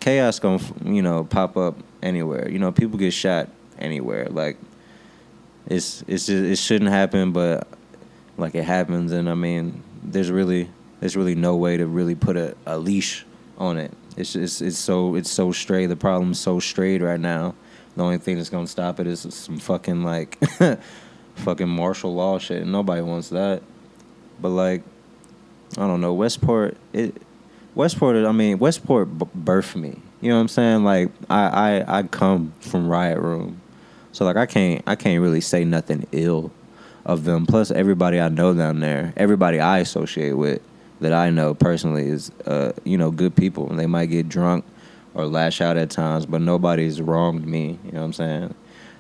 chaos gonna, you know, pop up anywhere. You know, people get shot anywhere. Like it's just, it shouldn't happen, but like it happens, and I mean, there's really no way to really put a leash on it. It's so straight. The problem's so straight right now. The only thing that's gonna stop it is some fucking like fucking martial law shit. And nobody wants that. But like, I don't know, Westport birthed me. You know what I'm saying? Like I come from Riot Room, so like I can't really say nothing ill of them. Plus everybody I know down there, everybody I associate with, that I know personally is, you know, good people. And they might get drunk or lash out at times, but nobody's wronged me. You know what I'm saying?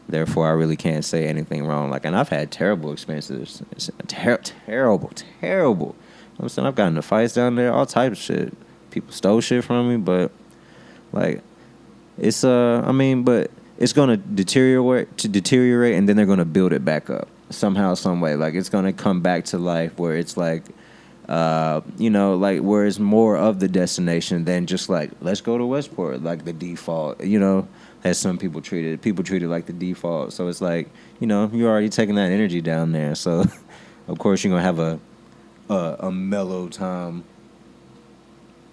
Therefore, I really can't say anything wrong. Like, and I've had terrible experiences. It's terrible. You know what I'm saying? I've gotten into fights down there, all types of shit. People stole shit from me, but like, it's I mean, but it's gonna deteriorate, and then they're gonna build it back up somehow, some way. Like, it's gonna come back to life where it's like, you know, like where it's more of the destination than just like, let's go to Westport, like the default, you know, as some people treat it like the default. So it's like, you know, you're already taking that energy down there. So of course you're going to have a mellow time.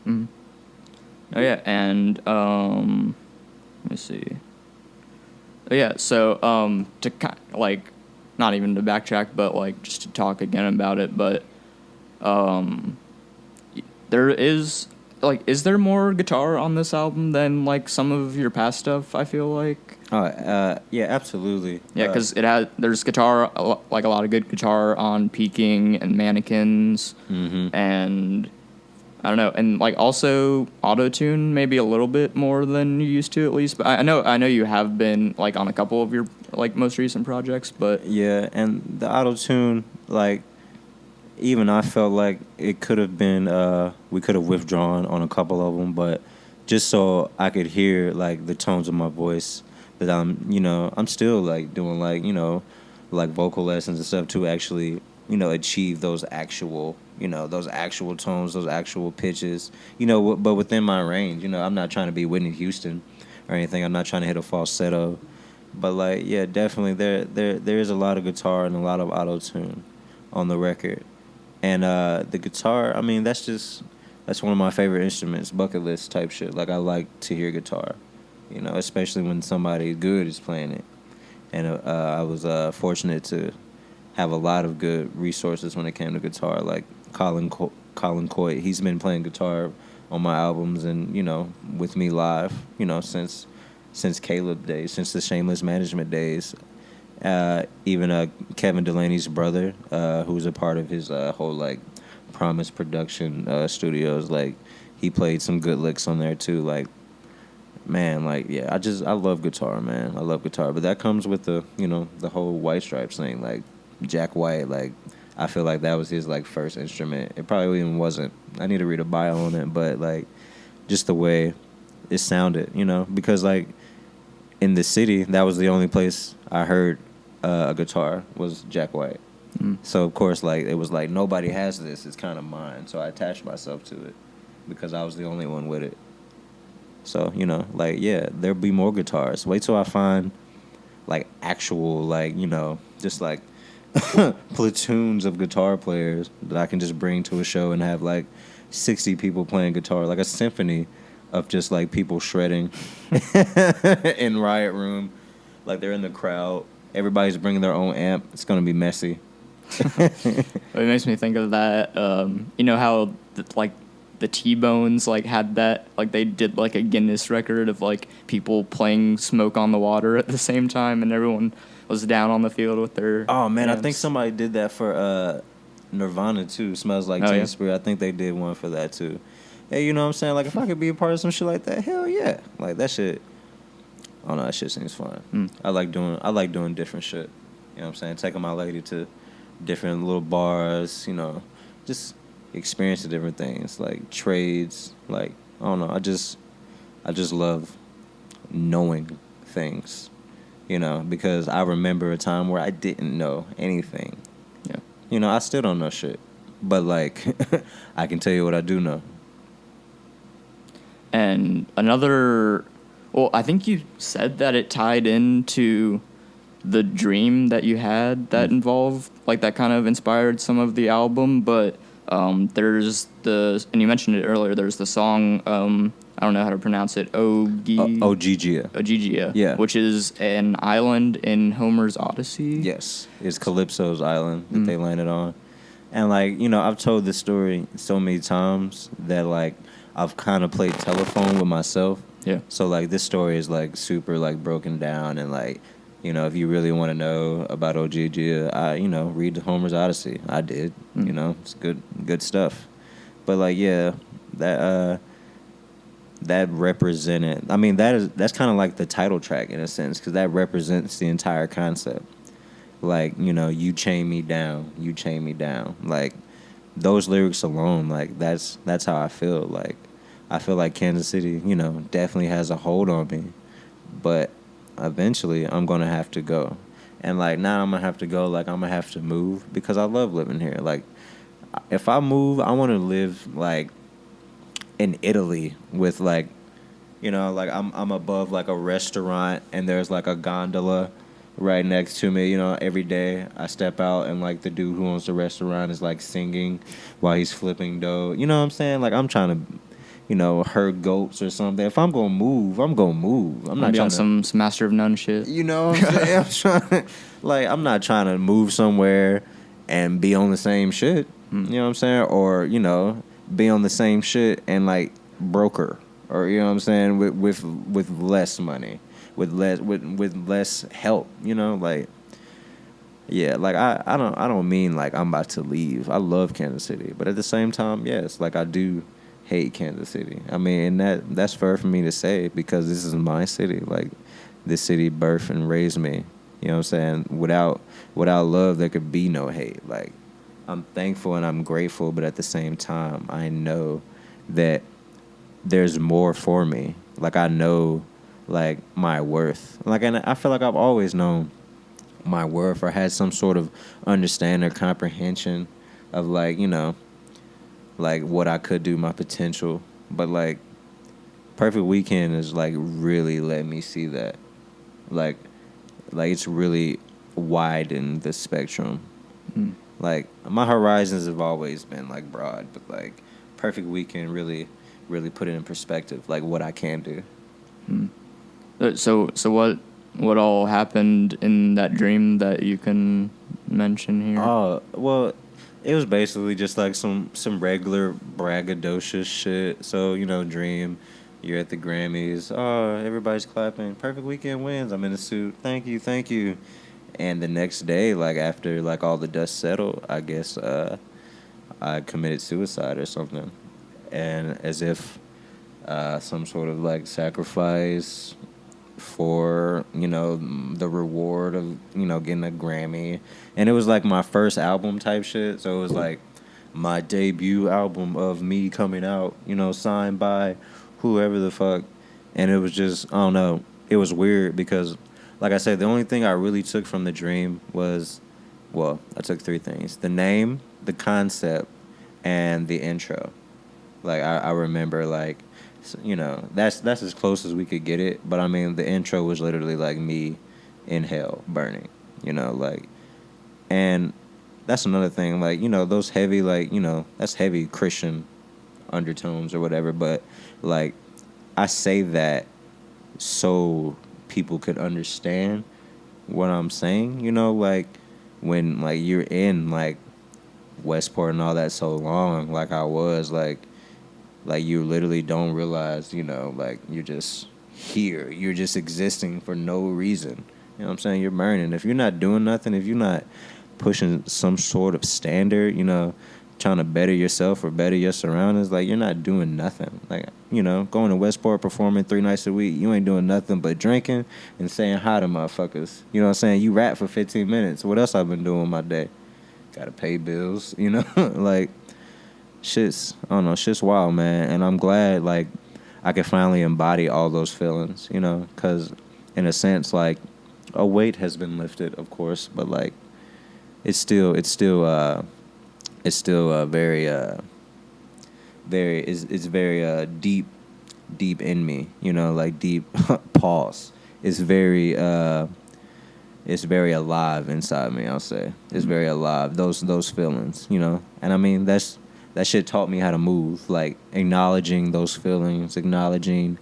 Mm-hmm. Oh yeah. And, let me see. Oh yeah. So, to like, not even to backtrack, but like just to talk again about it, but there is there more guitar on this album than like some of your past stuff? I feel like. Yeah, absolutely. Yeah, because there's guitar, like a lot of good guitar on Peking and Mannequins, and I don't know, and like also auto-tune maybe a little bit more than you used to at least. But I know you have been like on a couple of your like most recent projects, but yeah, and the auto-tune, like, even I felt like it could have been, we could have withdrawn on a couple of them, but just so I could hear like the tones of my voice that I'm still like doing like, like vocal lessons and stuff to actually, achieve those actual tones, those actual pitches, but within my range. I'm not trying to be Whitney Houston or anything. I'm not trying to hit a falsetto. But like, yeah, definitely there is a lot of guitar and a lot of auto tune on the record. And the guitar, I mean, that's one of my favorite instruments, bucket list type shit. Like, I like to hear guitar, especially when somebody good is playing it. And I was fortunate to have a lot of good resources when it came to guitar, like Colin Coit. He's been playing guitar on my albums and, with me live, since Caleb days, since the Shameless Management days. Even Kevin Delaney's brother, who's a part of his whole like Promise Production studios, like he played some good licks on there too. Like, man, like yeah, I love guitar, man. I love guitar, but that comes with the the whole White Stripes thing. Like Jack White, like I feel like that was his like first instrument. It probably even wasn't. I need to read a bio on it, but like just the way it sounded, because like in the city, that was the only place I heard a guitar was Jack White. So of course, like it was like nobody has this. It's kind of mine. So I attached myself to it because I was the only one with it. So like yeah, there'll be more guitars. Wait till I find like actual like just like platoons of guitar players that I can just bring to a show and have like 60 people playing guitar, like a symphony of just like people shredding in Riot Room, like they're in the crowd. Everybody's bringing their own amp. It's gonna be messy. It makes me think of that. How the T-Bones like had that, like they did like a Guinness record of like people playing Smoke on the Water at the same time, and everyone was down on the field with their. Oh man, amps. I think somebody did that for Nirvana too. Smells Like Teen Spirit. I think they did one for that too. Hey, you know what I'm saying? Like if I could be a part of some shit like that, hell yeah. Like that shit. Oh no, that shit seems fun. I like doing different shit. You know what I'm saying? Taking my lady to different little bars, just experiencing different things, like trades, like I don't know, I just love knowing things, because I remember a time where I didn't know anything. Yeah. I still don't know shit. But like I can tell you what I do know. And I think you said that it tied into the dream that you had that involved, like that kind of inspired some of the album, but there's and you mentioned it earlier, there's the song, I don't know how to pronounce it, Gigi, yeah, which is an island in Homer's Odyssey. Yes, it's Calypso's island that they landed on. And like, I've told this story so many times that like I've kind of played telephone with myself. Yeah. So like this story is like super like broken down, and like, if you really want to know about Gigi, read Homer's Odyssey. I did. It's good stuff. But like yeah, that represented. I mean that's kind of like the title track in a sense, because that represents the entire concept. Like you chain me down, you chain me down. Like those lyrics alone, like that's how I feel. Like I feel like Kansas City, definitely has a hold on me, but eventually I'm gonna have to go. And like now I'm gonna have to go, like I'm gonna have to move because I love living here. Like if I move, I want to live like in Italy with like, like I'm above like a restaurant and there's like a gondola right next to me. Every day I step out and like the dude who owns the restaurant is like singing while he's flipping dough. You know what I'm saying? Like I'm trying to, herd goats or something. If I'm gonna move, I'm gonna move. I'm not be trying on some Master of None shit. You know what I'm saying? I'm not trying to move somewhere and be on the same shit. You know what I'm saying? Or, be on the same shit and like broker. Or you know what I'm saying, with less money. With less help, like yeah, like I don't mean like I'm about to leave. I love Kansas City, but at the same time, yes, like I do hate Kansas City. I mean, and that's fair for me to say because this is my city. Like this city birthed and raised me. You know what I'm saying? Without love, there could be no hate. Like I'm thankful and I'm grateful, but at the same time, I know that there's more for me. Like I know, like my worth. Like, and I feel like I've always known my worth or had some sort of understanding or comprehension of like, like what I could do, my potential. But like Perfect Weekend is like really let me see that. Like it's really widened the spectrum. Mm. Like my horizons have always been like broad, but like Perfect Weekend really put it in perspective, like what I can do. Mm. So what all happened in that dream that you can mention here? Oh, well, it was basically just like some regular braggadocious shit. So, dream, you're at the Grammys. Oh, everybody's clapping. Perfect Weekend wins. I'm in a suit. Thank you, thank you. And the next day, like after like all the dust settled, I guess I committed suicide or something. And as if some sort of like sacrifice for the reward of getting a Grammy, and it was like my first album type shit, so it was like my debut album of me coming out, signed by whoever the fuck, and it was just I don't know, it was weird because like I said, the only thing I really took from the dream was, well, I took three things: the name, the concept, and the intro. Like I remember like that's as close as we could get it. But I mean, the intro was literally like me in hell burning, like, and that's another thing. Like those heavy like that's heavy Christian undertones or whatever. But like I say that so people could understand what I'm saying. Like when like you're in like Westport and all that so long, like I was like you literally don't realize, like you're just here. You're just existing for no reason. You know what I'm saying? You're burning. If you're not doing nothing, if you're not pushing some sort of standard, trying to better yourself or better your surroundings, like you're not doing nothing. Like, going to Westport performing 3 nights a week, you ain't doing nothing but drinking and saying hi to motherfuckers. You know what I'm saying? You rap for 15 minutes. What else I've been doing with my day? Gotta pay bills, like shit's wild, man. And I'm glad, like, I could finally embody all those feelings, because in a sense, like, a weight has been lifted, of course, but like, it's still very deep in me, like deep pause. It's very alive inside me. I'll say it's very alive. Those feelings, and I mean that shit taught me how to move, like acknowledging those feelings, acknowledging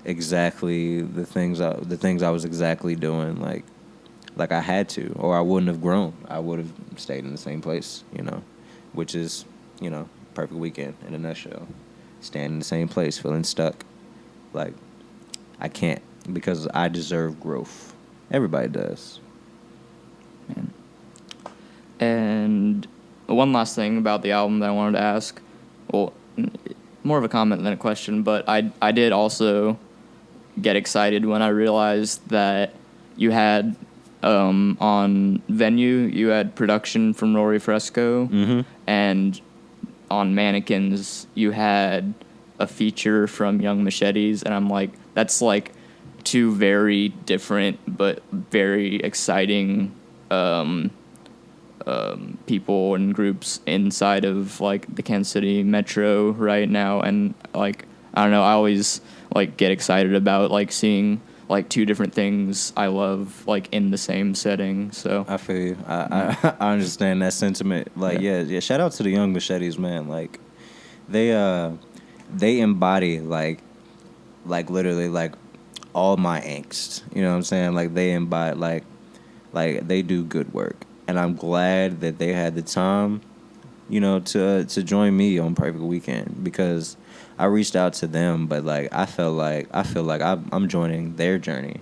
exactly the things I was exactly doing, like I had to, or I wouldn't have grown. I would have stayed in the same place, which is, Perfect Weekend in a nutshell. Staying in the same place, feeling stuck. Like, I can't, because I deserve growth. Everybody does. Man. And one last thing about the album that I wanted to ask. Well, more of a comment than a question, but I did also get excited when I realized that you had on Venue, you had production from Rory Fresco, Mm-hmm. and on Mannequins, you had a feature from Young Machetes, and I'm like, that's like two very different but very exciting people and groups inside of like the Kansas City Metro right now, and like I don't know, I always like get excited about like seeing like two different things I love like in the same setting. So I feel you. I understand that sentiment. Like yeah. Shout out to the Young Machetes, man. Like they embody like literally like all my angst. You know what I'm saying? Like they embody like they do good work, and I'm glad that they had the time, to join me on Perfect Weekend, because I reached out to them, but like I feel like I'm joining their journey,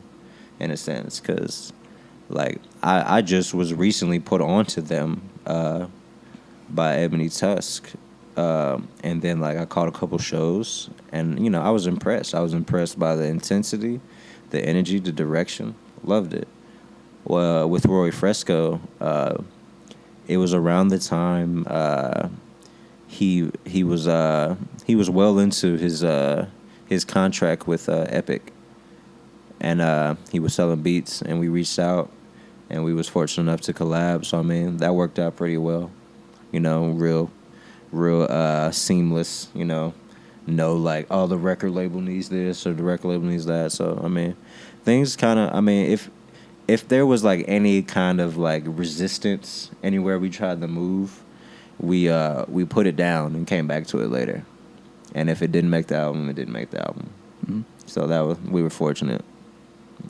in a sense, because like I just was recently put onto them by Ebony Tusk, and then like I caught a couple shows, and I was impressed. I was impressed by the intensity, the energy, the direction. Loved it. Well, with Rory Fresco, it was around the time he was he was well into his contract with Epic, and he was selling beats, and we reached out, and we was fortunate enough to collab. So I mean, that worked out pretty well. You know, real seamless. You know, no like, oh, the record label needs this or the record label needs that. So I mean, things kind of. I mean, if there was like any kind of like resistance anywhere we tried to move, we put it down and came back to it later. And if it didn't make the album, it didn't make the album. Mm-hmm. So we were fortunate,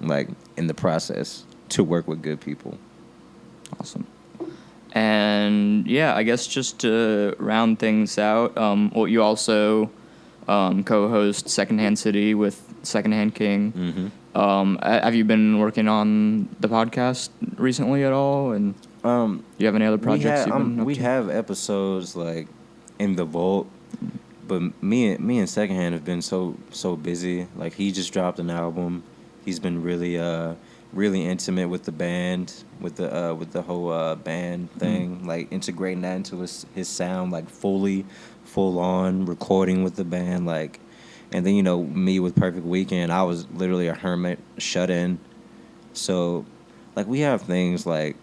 like in the process, to work with good people. Awesome. And yeah, I guess just to round things out, well, you also co-host Secondhand City with Secondhand King. Mm-hmm. Have you been working on the podcast recently at all? And do you have any other projects we have episodes like in the vault, but me and Secondhand have been so busy. Like, he just dropped an album. He's been really intimate with the band, with the whole band thing, mm-hmm. like integrating that into his sound, like full on recording with the band, like. And then, you know, me with Perfect Weekend, I was literally a hermit, shut in. So, like, we have things like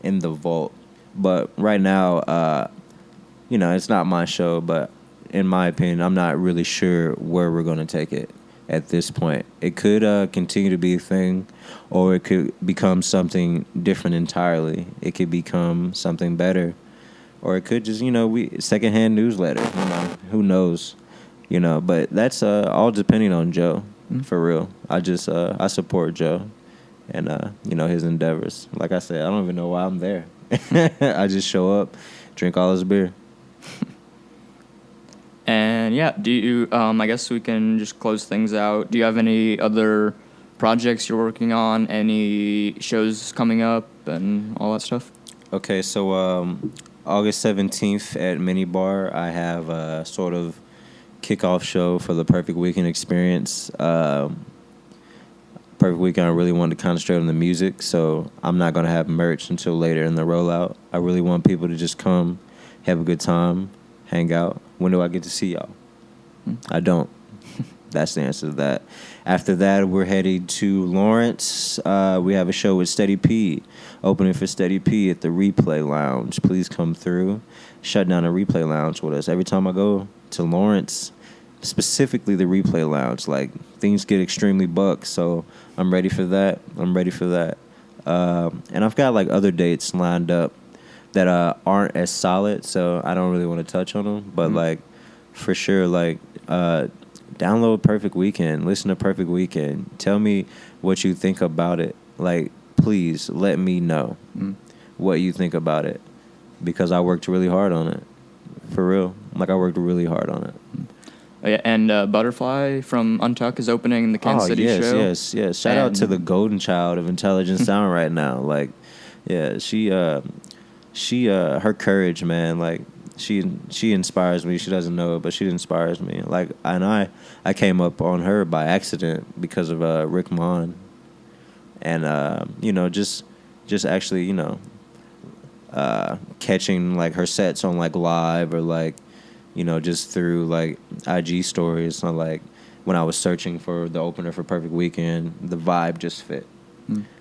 in the vault, but right now, you know, it's not my show, but in my opinion, I'm not really sure where we're going to take it at this point. It could continue to be a thing, or it could become something different entirely. It could become something better, or it could just, you know, secondhand newsletter, you know, who knows, you know, but that's all depending on Joe, for real. I support Joe and, you know, his endeavors. Like I said, I don't even know why I'm there. I just show up, drink all his beer. And yeah, do you? I guess we can just close things out. Do you have any other projects you're working on? Any shows coming up and all that stuff? Okay, so August 17th at Mini Bar, I have a sort of kickoff show for the Perfect Weekend experience. Perfect Weekend, I really wanted to concentrate on the music, so I'm not going to have merch until later in the rollout. I really want people to just come, have a good time, hang out. When do I get to see y'all? I don't. That's the answer to that. After that, we're headed to Lawrence. We have a show with Steady P, opening for Steady P at the Replay Lounge. Please come through. Shut down the Replay Lounge with us. Every time I go to Lawrence, specifically the Replay Lounge, like, things get extremely bucked, so I'm ready for that. And I've got, like, other dates lined up that aren't as solid, so I don't really want to touch on them. But, like, for sure, like, download Perfect Weekend. Listen to Perfect Weekend. Tell me what you think about it. Like, please let me know what you think about it, because I worked really hard on it. For real. Like, I worked really hard on it. Oh, yeah, and Butterfly from Untuck is opening in the Kansas City show. Yes. Shout out to the golden child of intelligent sound right now. Like, yeah, she her courage, man, like, she inspires me. She doesn't know it, but she inspires me. Like, and I came up on her by accident because of Rick Mon, and you know, just actually, you know, catching like her sets on like live, or like, you know, just through like IG stories. So like, when I was searching for the opener for Perfect Weekend, the vibe just fit.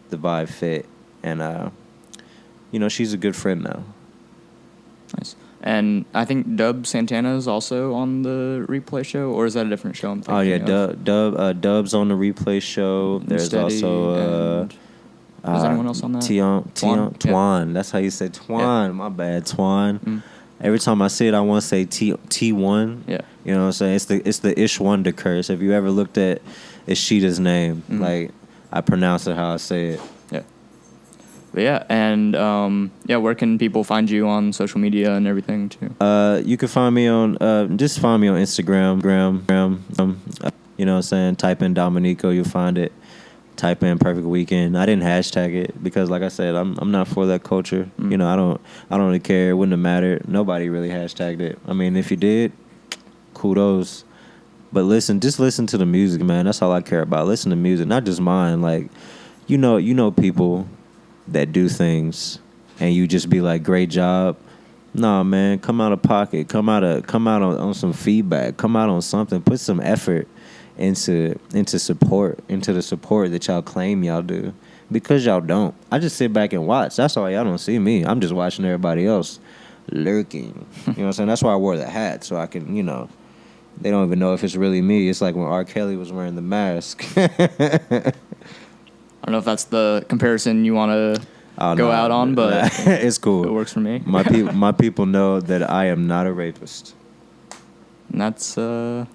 The vibe fit, and you know, she's a good friend now. Nice. And I think Dub Santana is also on the Replay show, or is that a different show? Oh yeah, Dub's on the Replay show. There's Steady, also is anyone else on that? Twan. That's how you say Twan. Yeah. My bad, Twan. Every time I say it, I want to say T1. Yeah. You know what I'm saying? It's the Ish Wonder curse. If you ever looked at Ishida's name, like, I pronounce it how I say it. Yeah. But yeah, and where can people find you on social media and everything too? You can find me on just find me on Instagram. You know what I'm saying? Type in Domineko, you'll find it. Type in Perfect Weekend. I didn't hashtag it because, like I said, I'm not for that culture. You know, I don't really care. It wouldn't have mattered. Nobody really hashtagged it. I mean, if you did, kudos. But just listen to the music, man. That's all I care about. Listen to music, not just mine. Like, you know people that do things and you just be like, great job. No, man, come out of pocket. Come out on some feedback. Come out on something. Put some effort into support, into the support that y'all claim y'all do. Because y'all don't. I just sit back and watch. That's why y'all don't see me. I'm just watching everybody else lurking. You know what I'm saying? That's why I wore the hat, so I can, they don't even know if it's really me. It's like when R. Kelly was wearing the mask. I don't know if that's the comparison you want to go out on, but it's cool. It works for me. My people know that I am not a rapist. And that's the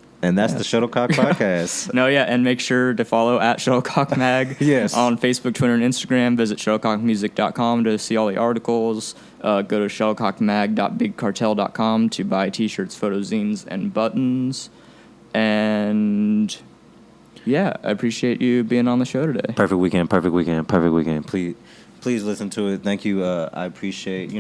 Shuttlecock podcast. No, yeah, and make sure to follow at Shuttlecock Mag yes. on Facebook, Twitter, and Instagram. Visit shuttlecockmusic.com to see all the articles. Go to shuttlecockmag.bigcartel.com to buy T-shirts, photos, and buttons. And yeah, I appreciate you being on the show today. Perfect weekend. Please listen to it. Thank you. I appreciate,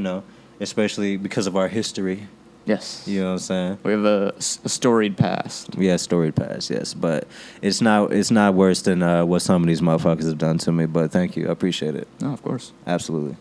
especially because of our history. Yes. You know what I'm saying? We have a storied past. Yeah, storied past, yes. But it's not worse than what some of these motherfuckers have done to me. But thank you. I appreciate it. No, of course. Absolutely.